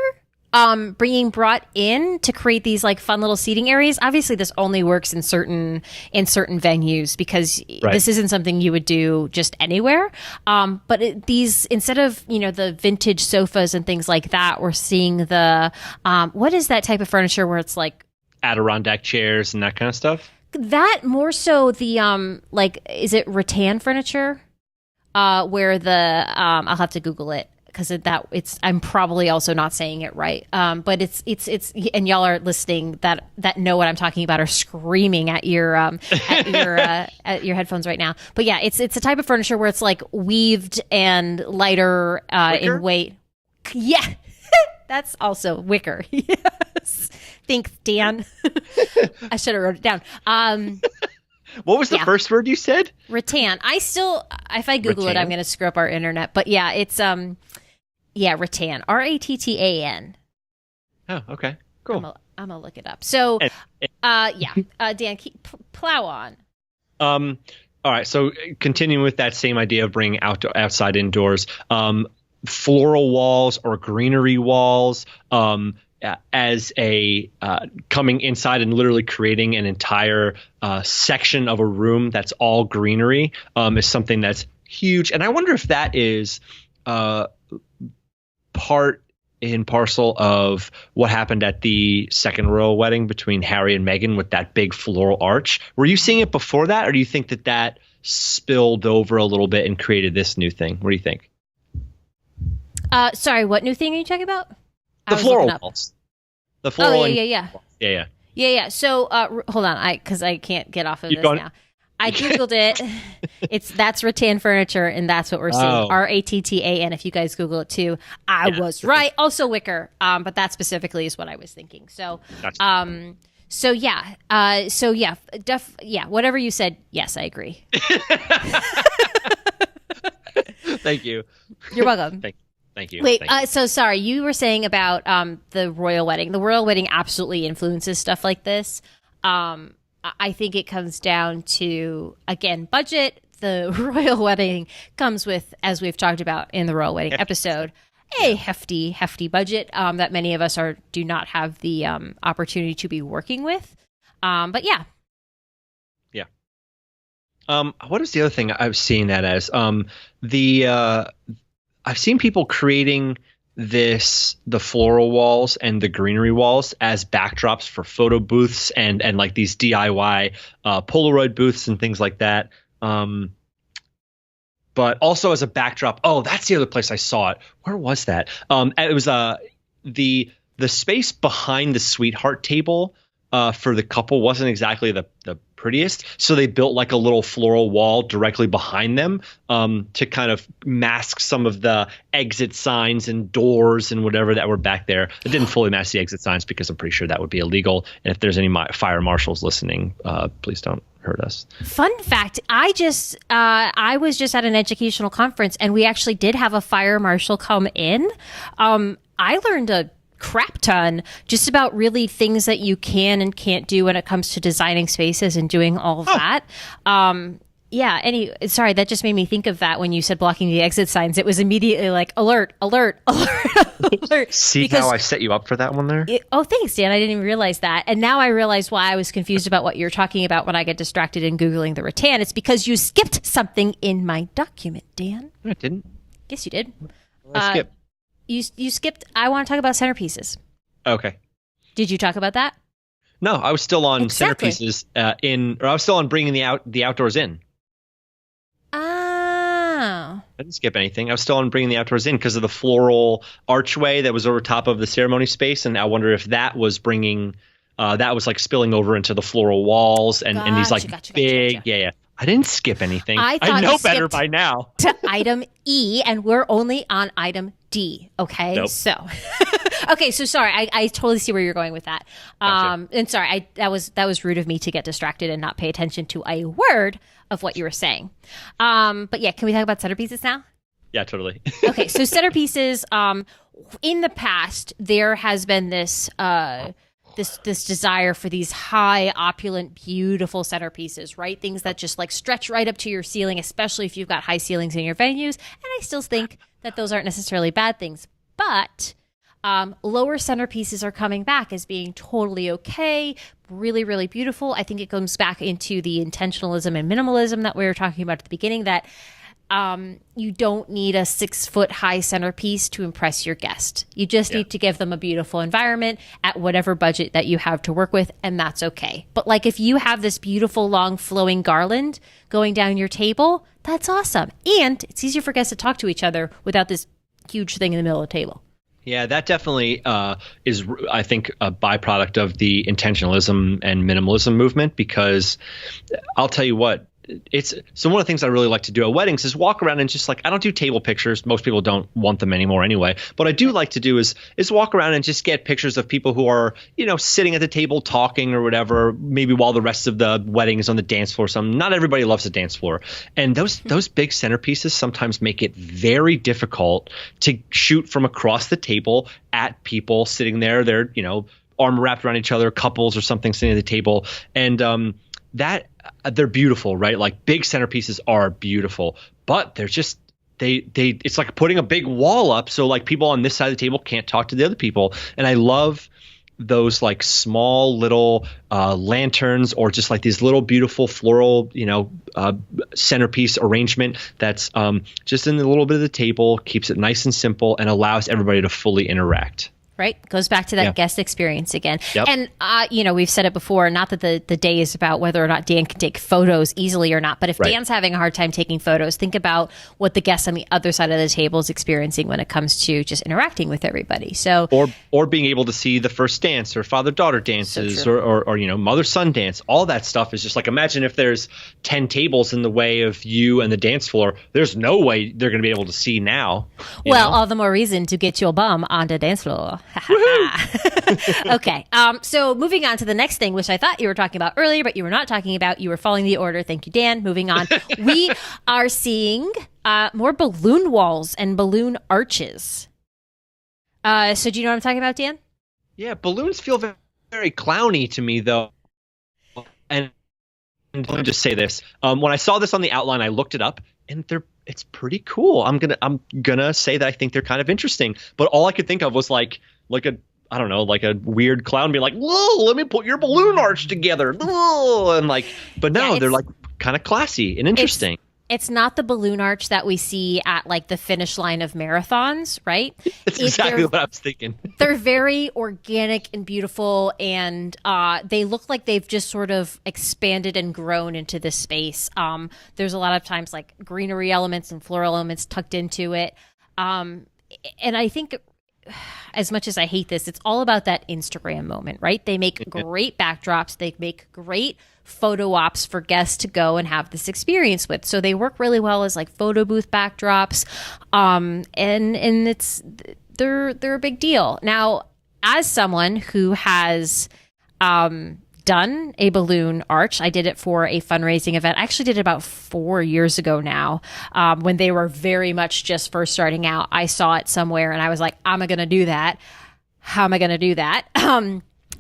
being brought in to create these like fun little seating areas. Obviously, this only works in certain venues because this isn't something you would do just anywhere. But these, instead of the vintage sofas and things like that, we're seeing the what is that type of furniture where it's like Adirondack chairs and that kind of stuff? That more so the is it rattan furniture? Where the I'll have to Google it because I'm probably also not saying it right. But it's and y'all are listening that know what I'm talking about are screaming at your at your headphones right now. But yeah, it's a type of furniture where it's like weaved and lighter in weight. Yeah. That's also wicker. Yes. Thanks, Dan. I should have wrote it down. What was the first word you said? Rattan. If I Google it, I'm going to screw up our internet. But yeah, it's rattan. Rattan. Oh, okay. Cool. I'm going to look it up. So, Dan, plow on. All right. So continuing with that same idea of bringing outside indoors, floral walls or greenery walls as a coming inside and literally creating an entire section of a room that's all greenery is something that's huge. And I wonder if that is part and parcel of what happened at the second royal wedding between Harry and Meghan with that big floral arch. Were you seeing it before that, or do you think that spilled over a little bit and created this new thing? What do you think? Sorry, what new thing are you talking about? The floral walls. The floral. Oh, yeah. So, hold on, because I can't get off of this now. I Googled it. That's rattan furniture, and that's what we're seeing. Rattan, if you guys Google it too. I was right. Also wicker, but that specifically is what I was thinking. So, gotcha. Whatever you said, yes, I agree. Thank you. You're welcome. Thank you. Wait, so sorry, you were saying about the royal wedding. The royal wedding absolutely influences stuff like this. I think it comes down to, again, budget. The royal wedding comes with, as we've talked about in the royal wedding episode, a hefty budget that many of us do not have the opportunity to be working with. But yeah. Yeah. What is the other thing I've seen that as? I've seen people creating the floral walls and the greenery walls as backdrops for photo booths and like these DIY Polaroid booths and things like that. But also as a backdrop. Oh, that's the other place I saw it. Where was that? It was the space behind the sweetheart table for the couple wasn't exactly the prettiest. So they built like a little floral wall directly behind them to kind of mask some of the exit signs and doors and whatever that were back there. It didn't fully mask the exit signs because I'm pretty sure that would be illegal. And if there's any fire marshals listening, please don't hurt us. Fun fact, I was just at an educational conference and we actually did have a fire marshal come in. I learned a crap ton just about really things that you can and can't do when it comes to designing spaces and doing all of that. Sorry, that just made me think of that when you said blocking the exit signs. It was immediately like alert, alert, alert, alert. See how I set you up for that one there? Thanks, Dan. I didn't even realize that. And now I realize why I was confused about what you're talking about when I get distracted in Googling the rattan. It's because you skipped something in my document, Dan. I didn't. Yes, you did. I skipped. You skipped. I want to talk about centerpieces. Okay. Did you talk about that? No, I was still on Exactly. centerpieces I was still on bringing the outdoors in. Oh. I didn't skip anything. I was still on bringing the outdoors in because of the floral archway that was over top of the ceremony space, and I wonder if that was bringing that was like spilling over into the floral walls and these like big. Yeah. I didn't skip anything. I know better by now. To item E, and we're only on item D. Okay, Nope. so okay, so sorry, I totally see where you're going with that. Gotcha. And sorry, that was rude of me to get distracted and not pay attention to a word of what you were saying. But yeah, can we talk about centerpieces now? Yeah, totally. Okay, so centerpieces. In the past, there has been this this desire for these high, opulent, beautiful centerpieces, right? Things that just like stretch right up to your ceiling, especially if you've got high ceilings in your venues. And I still think that those aren't necessarily bad things, but lower centerpieces are coming back as being totally okay, really, really beautiful. I think it comes back into the intentionalism and minimalism that we were talking about at the beginning, that you don't need a 6-foot high centerpiece to impress your guest. You just need to give them a beautiful environment at whatever budget that you have to work with, and that's okay. But like if you have this beautiful long flowing garland going down your table, that's awesome. And it's easier for guests to talk to each other without this huge thing in the middle of the table. Yeah, that definitely is, I think, a byproduct of the intentionalism and minimalism movement, because I'll tell you what, so one of the things I really like to do at weddings is walk around and just like, I don't do table pictures. Most people don't want them anymore anyway. What I do like to do is walk around and just get pictures of people who are, sitting at the table talking or whatever, maybe while the rest of the wedding is on the dance floor or something. Not everybody loves the dance floor. And those big centerpieces sometimes make it very difficult to shoot from across the table at people sitting there. They're, arm wrapped around each other, couples or something sitting at the table. And that they're beautiful, right? Like big centerpieces are beautiful, but they're just it's like putting a big wall up, so like people on this side of the table can't talk to the other people. And I love those like small little lanterns, or just like these little beautiful floral centerpiece arrangement that's just in the little bit of the table, keeps it nice and simple, and allows everybody to fully interact. Right? Goes back to that guest experience again. Yep. And, we've said it before, not that the day is about whether or not Dan can take photos easily or not, but if Dan's having a hard time taking photos, think about what the guest on the other side of the table is experiencing when it comes to just interacting with everybody. So, or being able to see the first dance, or father-daughter dances, or mother-son dance. All that stuff is just like, imagine if there's 10 tables in the way of you and the dance floor. There's no way they're going to be able to see now. Well, all the more reason to get your bum on the dance floor. Okay. So moving on to the next thing, which I thought you were talking about earlier, but you were not talking about. You were following the order. Thank you, Dan. Moving on. We are seeing more balloon walls and balloon arches. So do you know what I'm talking about, Dan? Yeah, balloons feel very, very clowny to me, though. And let me just say this. When I saw this on the outline, I looked it up, and it's pretty cool. I'm gonna say that I think they're kind of interesting. But all I could think of was like a weird clown being like, "Whoa, let me put your balloon arch together." Whoa, and like, but no, they're like kind of classy and interesting. It's not the balloon arch that we see at like the finish line of marathons, right? That's exactly what I was thinking. They're very organic and beautiful, and they look like they've just sort of expanded and grown into this space. There's a lot of times like greenery elements and floral elements tucked into it. And I think as much as I hate this, it's all about that Instagram moment, right? They make great backdrops. They make great photo ops for guests to go and have this experience with. So they work really well as like photo booth backdrops. And they're a big deal. Now, as someone who has done a balloon arch, I did it for a fundraising event. I actually did it about 4 years ago now, when they were very much just first starting out. I saw it somewhere and I was like, I'm going to do that. How am I going to do that?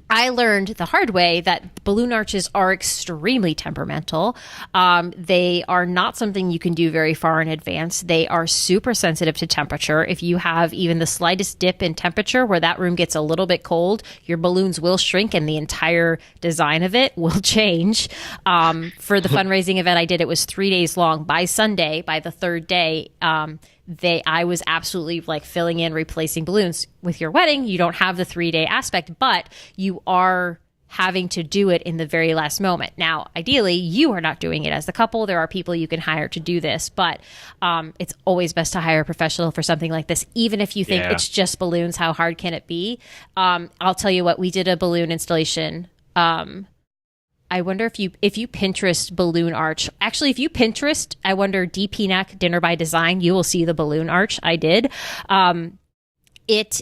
I learned the hard way that balloon arches are extremely temperamental. They are not something you can do very far in advance. They are super sensitive to temperature. If you have even the slightest dip in temperature where that room gets a little bit cold, your balloons will shrink and the entire design of it will change. For the fundraising event I did, it was 3 days long. By Sunday, by the third day, I was absolutely like filling in, replacing balloons. With your wedding, you don't have the 3-day aspect, but you are having to do it in the very last moment. Now, ideally, you are not doing it as the couple. There are people you can hire to do this, but it's always best to hire a professional for something like this. Even if you think it's just balloons, how hard can it be? I'll tell you what, we did a balloon installation. I wonder if you Pinterest balloon arch. Actually, if you Pinterest, I wonder DPNAC Dinner by Design, you will see the balloon arch I did. It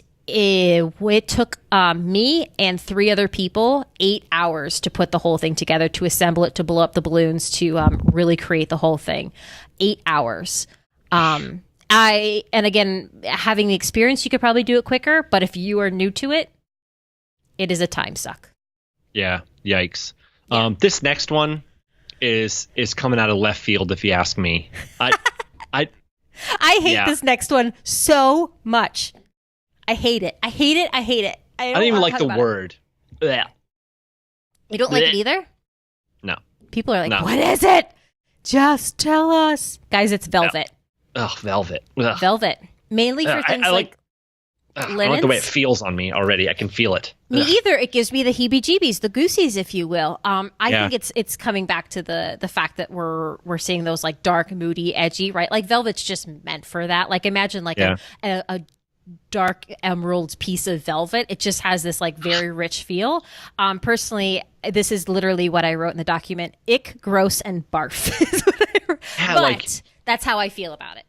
took me and 3 other people 8 hours to put the whole thing together, to assemble it, to blow up the balloons, to really create the whole thing. 8 hours. And again, having the experience, you could probably do it quicker. But if you are new to it, it is a time suck. Yeah. Yikes. Yeah. This next one is coming out of left field, if you ask me. I hate this next one so much. I hate it. I don't even like the word. Yeah. You don't like it either? No. People are like, what is it? Just tell us. Guys, it's velvet. Ugh, velvet. Ugh. Velvet. Mainly for things like linens. I don't like the way it feels on me already. I can feel it. Me either. It gives me the heebie-jeebies, the goosies, if you will. I think it's coming back to the fact that we're seeing those like dark, moody, edgy, right? Like velvet's just meant for that. Like imagine like a dark emerald piece of velvet. It just has this like very rich feel. Personally, this is literally what I wrote in the document. Ick, gross, and barf. Is what I wrote. But that's how I feel about it.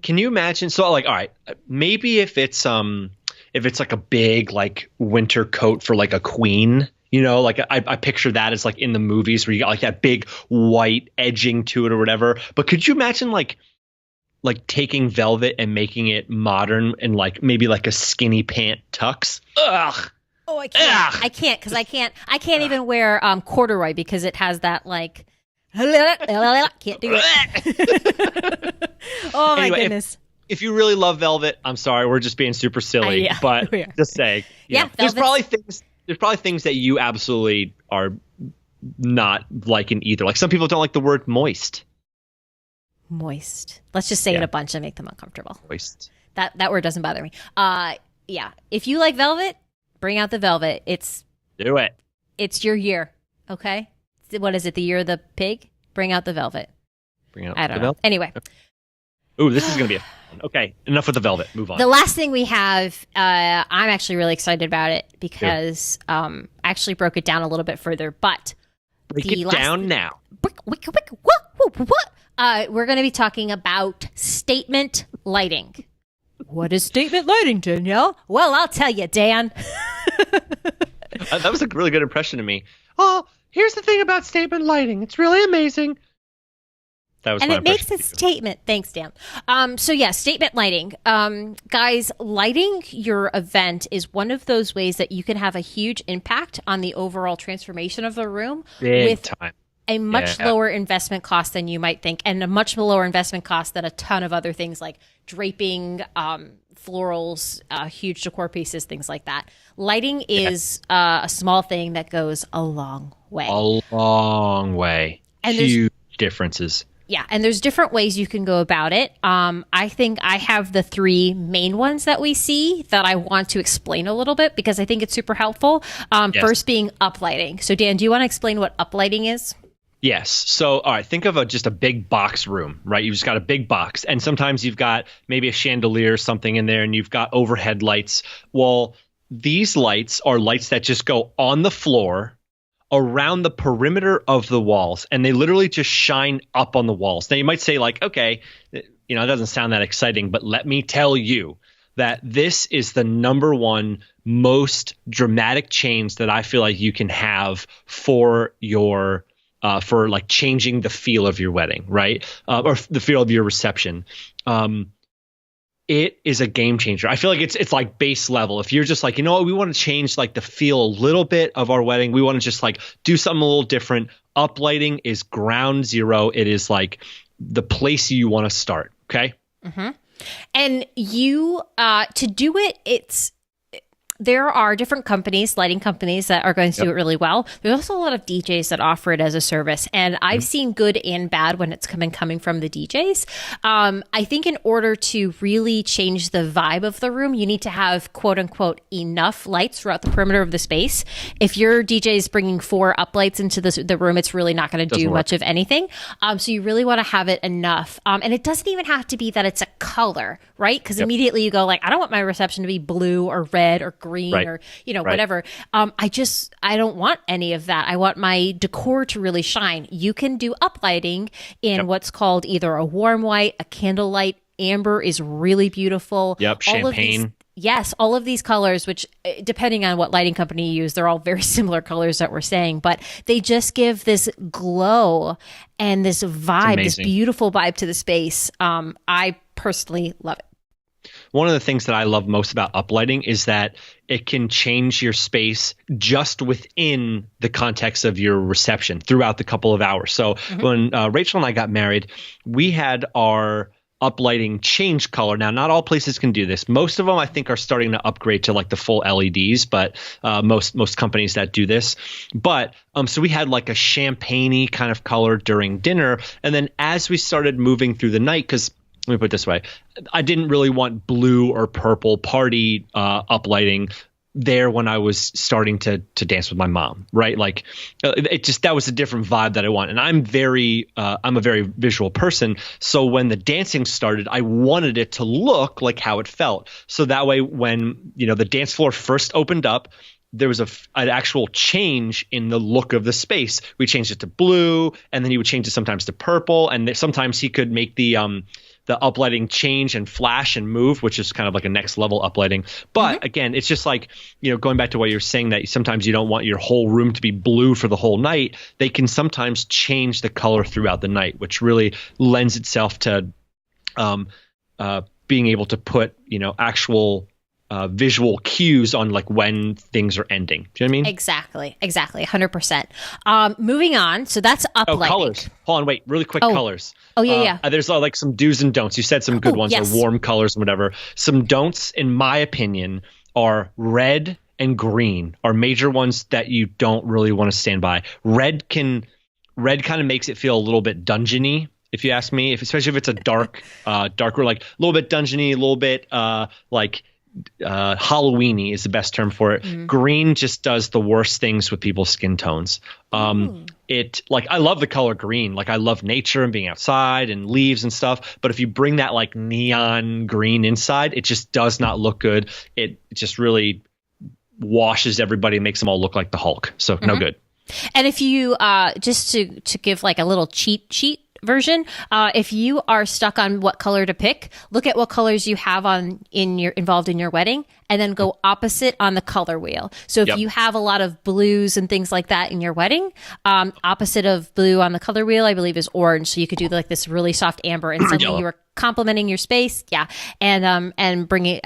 Can you imagine? So like, all right, maybe if it's like a big like winter coat for like a queen, you know, like I picture that as like in the movies where you got like that big white edging to it or whatever. But could you imagine like taking velvet and making it modern and like maybe like a skinny pant tux? Ugh. Oh, I can't. Ugh. I can't because I can't even wear corduroy because it has that like. Can't do it. Oh my goodness. If you really love velvet, I'm sorry, we're just being super silly, but just saying. Yeah, there's probably things that you absolutely are not liking either. Like some people don't like the word moist. Moist. Let's just say it a bunch and make them uncomfortable. Moist. That word doesn't bother me. Yeah. If you like velvet, bring out the velvet. Do it. It's your year. Okay. What is it? The year of the pig? Bring out the velvet. I don't know. Velvet? Anyway. Ooh, this is going to be okay. Enough with the velvet. Move on. The last thing we have, I'm actually really excited about it because I actually broke it down a little bit further. But break it down now. We're going to be talking about statement lighting. What is statement lighting, Danielle? Well, I'll tell you, Dan. That was a really good impression of me. Oh, here's the thing about statement lighting. It's really amazing. That was and it makes a statement. Thanks, Dan. Statement lighting. Guys, lighting your event is one of those ways that you can have a huge impact on the overall transformation of the room with a much lower investment cost than you might think, and a much lower investment cost than a ton of other things like draping, florals, huge decor pieces, things like that. Lighting is a small thing that goes a long way. A long way. And huge differences. Yeah, and there's different ways you can go about it. I think I have the 3 main ones that we see that I want to explain a little bit because I think it's super helpful. First being uplighting. So Dan, do you want to explain what uplighting is? Yes. So, all right, think of just a big box room, right? You've just got a big box, and sometimes you've got maybe a chandelier or something in there, and you've got overhead lights. Well, these lights are lights that just go on the floor around the perimeter of the walls, and they literally just shine up on the walls. Now, you might say, like, okay, it doesn't sound that exciting, but let me tell you that this is the number one most dramatic change that I feel like you can have for your for like changing the feel of your wedding, right? Or the feel of your reception. It is a game changer. I feel like it's like base level. If you're just like, you know what, we want to change like the feel a little bit of our wedding. We want to just like do something a little different. Uplighting is ground zero. It is like the place you want to start. Okay. Mm-hmm. And you, to do it, there are different companies, lighting companies, that are going to do it really well. There's also a lot of DJs that offer it as a service. And I've seen good and bad when it's coming from the DJs. I think in order to really change the vibe of the room, you need to have, quote unquote, enough lights throughout the perimeter of the space. If your DJ is bringing 4 uplights into the room, it's really not going to do much of anything. So you really want to have it enough. And it doesn't even have to be that it's a color, right? Because immediately you go like, I don't want my reception to be blue or red or green or whatever. I don't want any of that. I want my decor to really shine. You can do uplighting in what's called either a warm white, a candlelight. Amber is really beautiful. Champagne. All of these colors, which depending on what lighting company you use, they're all very similar colors that we're saying, but they just give this glow and this vibe, this beautiful vibe to the space. I personally love it. One of the things that I love most about uplighting is that it can change your space just within the context of your reception throughout the couple of hours. So when Rachel and I got married, we had our uplighting change color. Now, not all places can do this. Most of them, I think, are starting to upgrade to like the full LEDs, but most companies that do this. But so we had like a champagne-y kind of color during dinner. And then as we started moving through the night, because let me put it this way, I didn't really want blue or purple party uplighting there when I was starting to dance with my mom, right? Like that was a different vibe that I want. And I'm a very visual person. So when the dancing started, I wanted it to look like how it felt. So that way, when, the dance floor first opened up, there was an actual change in the look of the space. We changed it to blue, and then he would change it sometimes to purple. And sometimes he could make the uplighting change and flash and move, which is kind of like a next level uplighting. But again, it's just like, going back to what you're saying, that sometimes you don't want your whole room to be blue for the whole night. They can sometimes change the color throughout the night, which really lends itself to being able to put, actual visual cues on like when things are ending. Do you know what I mean? Exactly. 100%. Moving on. So that's uplighting. Colors. Hold on, wait, really quick colors. Oh, yeah. There's like some do's and don'ts. You said some good ones, or warm colors and whatever. Some don'ts, in my opinion, are red and green are major ones that you don't really want to stand by. Red kind of makes it feel a little bit dungeony, if you ask me, especially if it's a darker, like a little bit dungeony, a little bit Halloween-y is the best term for it. Green just does the worst things with people's skin tones. I love the color green. Like I love nature and being outside and leaves and stuff. But if you bring that like neon green inside, it just does not look good. It just really washes everybody and makes them all look like the Hulk. So no good. And if you just to give like a little cheat sheet version, if you are stuck on what color to pick, look at what colors you have involved in your wedding, and then go opposite on the color wheel. So if you have a lot of blues and things like that in your wedding, opposite of blue on the color wheel, I believe, is orange. So you could do like this really soft amber, and suddenly you are complementing your space. Yeah, and bringing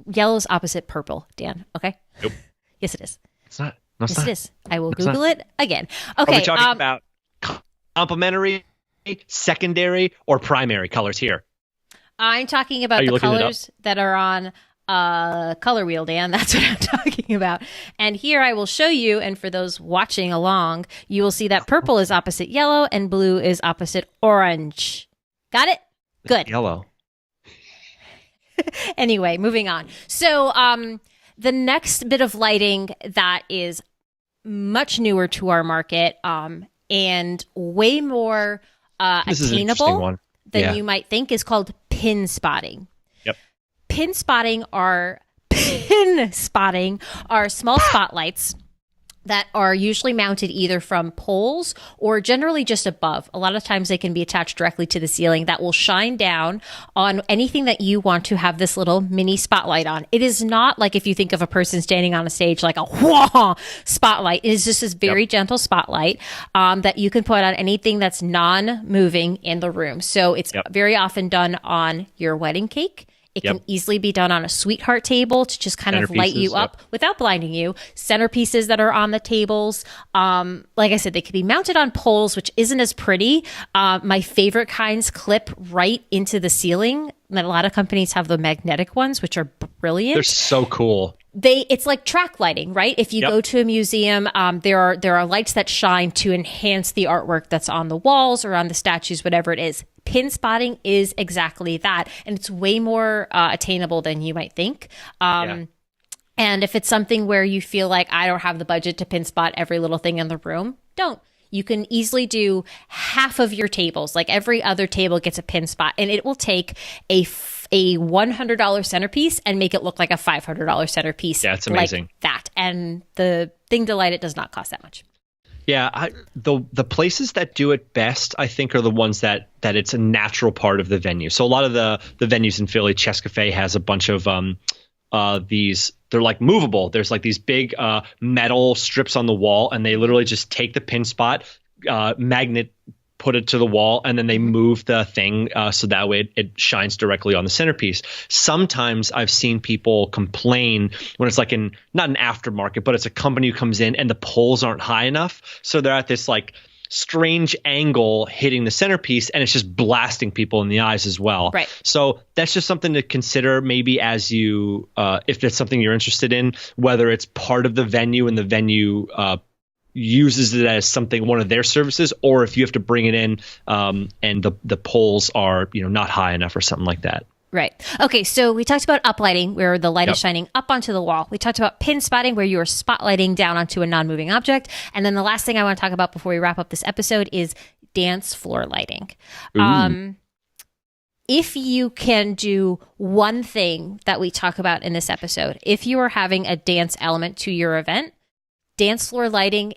yellow's opposite purple. Dan, okay? Nope. Yes, it is. It's not. No, yes, it is. I will Google it again. Okay. Are we talking about complementary, secondary, or primary colors here? I'm talking about the colors that are on color wheel, Dan. That's what I'm talking about. And here I will show you, and for those watching along, you will see that purple is opposite yellow and blue is opposite orange. Got it? Good. Yellow. Anyway, moving on. So the next bit of lighting that is much newer to our market and way more This is an interesting attainable one. than you might think is called pin spotting. Yep. Pin spotting are small spotlights that are usually mounted either from poles or generally just above. A lot of times they can be attached directly to the ceiling that will shine down on anything that you want to have this little mini spotlight on. It is not like if you think of a person standing on a stage like a whoa spotlight. It is just this very gentle spotlight that you can put on anything that's non-moving in the room. So it's very often done on your wedding cake. It can easily be done on a sweetheart table to just kind of light you up without blinding you. Centerpieces that are on the tables. Like I said, they could be mounted on poles, which isn't as pretty. My favorite kinds clip right into the ceiling. And a lot of companies have the magnetic ones, which are brilliant. They're so cool. It's like track lighting, right? If you go to a museum, there are lights that shine to enhance the artwork that's on the walls or on the statues, whatever it is. Pin spotting is exactly that, and it's way more attainable than you might think. And if it's something where you feel like I don't have the budget to pin spot every little thing in the room, don't. You can easily do half of your tables, like every other table gets a pin spot, and it will take a $100 centerpiece and make it look like a $500 centerpiece. Yeah, it's amazing. Like that. And the thing to light it does not cost that much. Yeah, the places that do it best, I think, are the ones that it's a natural part of the venue. So a lot of the venues in Philly, Chess Cafe has a bunch of these. They're like movable. There's like these big metal strips on the wall, and they literally just take the pin spot, magnet, put it to the wall, and then they move the thing so that way it shines directly on the centerpiece. Sometimes I've seen people complain when it's like not an aftermarket, but it's a company who comes in and the poles aren't high enough. So they're at this like strange angle hitting the centerpiece, and it's just blasting people in the eyes as well. Right. So that's just something to consider maybe as you, if it's something you're interested in, whether it's part of the venue and the venue uses it as one of their services, or if you have to bring it in and the poles are not high enough or something like that. Right. Okay, so we talked about uplighting, where the light is shining up onto the wall. We talked about pin spotting, where you are spotlighting down onto a non-moving object. And then the last thing I want to talk about before we wrap up this episode is dance floor lighting. If you can do one thing that we talk about in this episode, if you are having a dance element to your event, dance floor lighting,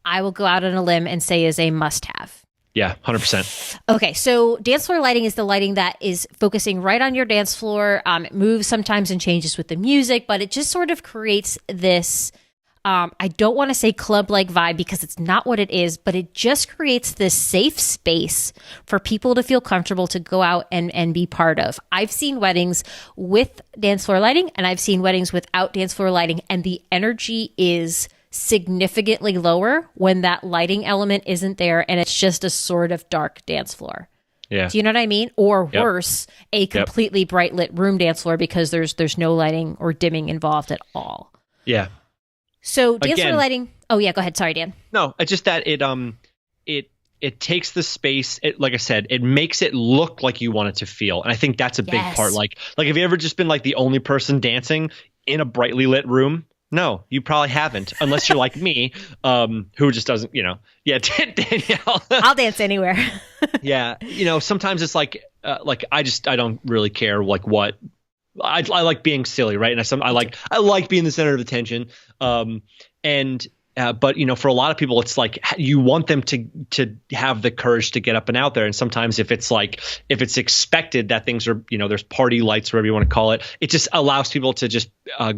I will go out on a limb and say is a must-have. Yeah, 100%. Okay, so dance floor lighting is the lighting that is focusing right on your dance floor. It moves sometimes and changes with the music, but it just sort of creates this, I don't want to say club-like vibe because it's not what it is, but it just creates this safe space for people to feel comfortable to go out and be part of. I've seen weddings with dance floor lighting, and I've seen weddings without dance floor lighting, and the energy is significantly lower when that lighting element isn't there and it's just a sort of dark dance floor. Yeah. Do you know what I mean? Or worse, a completely bright lit room dance floor because there's no lighting or dimming involved at all. Yeah. So dance floor lighting. Oh yeah, go ahead. Sorry, Dan. No, it's just that it takes the space. Like I said, it makes it look like you want it to feel, and I think that's a big part. Like have you ever just been like the only person dancing in a brightly lit room? No, you probably haven't, unless you're like me, who just doesn't, Yeah, Danielle. I'll dance anywhere. Yeah, sometimes it's like I don't really care like what I like being silly, right? And I like being the center of attention. But for a lot of people, it's like you want them to have the courage to get up and out there. And sometimes if it's expected that things are, there's party lights, whatever you want to call it, it just allows people to just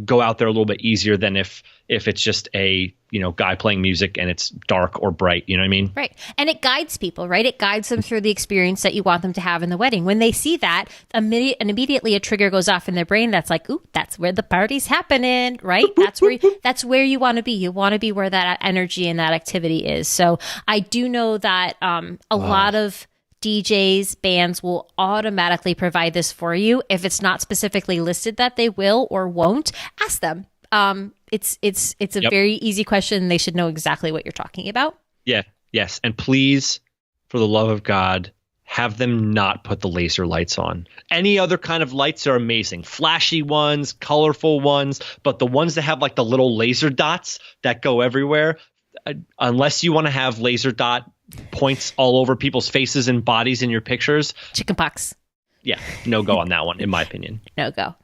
go out there a little bit easier than if it's just a guy playing music and it's dark or bright. You know what I mean? Right. And it guides people, right? It guides them through the experience that you want them to have in the wedding. When they see that, immediately a trigger goes off in their brain that's like, ooh, that's where the party's happening, right? That's where you want to be. You want to be where that energy and that activity is. So I do know that a lot of DJs, bands will automatically provide this for you. If it's not specifically listed that they will or won't, ask them. It's a very easy question. They should know exactly what you're talking about. Yeah. Yes. And please, for the love of God, have them not put the laser lights on. Any other kind of lights are amazing. Flashy ones, colorful ones, but the ones that have like the little laser dots that go everywhere, unless you want to have laser dot points all over people's faces and bodies in your pictures, chickenpox. Yeah, no go on that one, in my opinion. No go.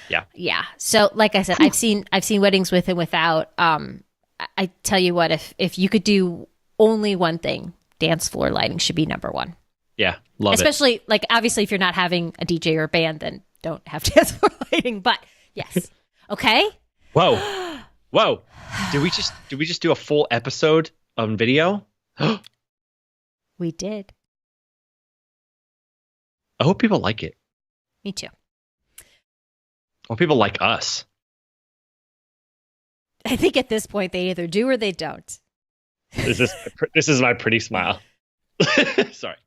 Yeah. Yeah. So like I said, I've seen weddings with and without. I tell you what, if you could do only one thing, dance floor lighting should be number one. Yeah, love Especially, like, obviously, if you're not having a DJ or a band, then don't have dance floor lighting. But yes, okay. Whoa! Did we just do a full episode on video? We did. I hope people like it. Me too. I hope people like us. I think at this point they either do or they don't. This is my pretty smile. Sorry.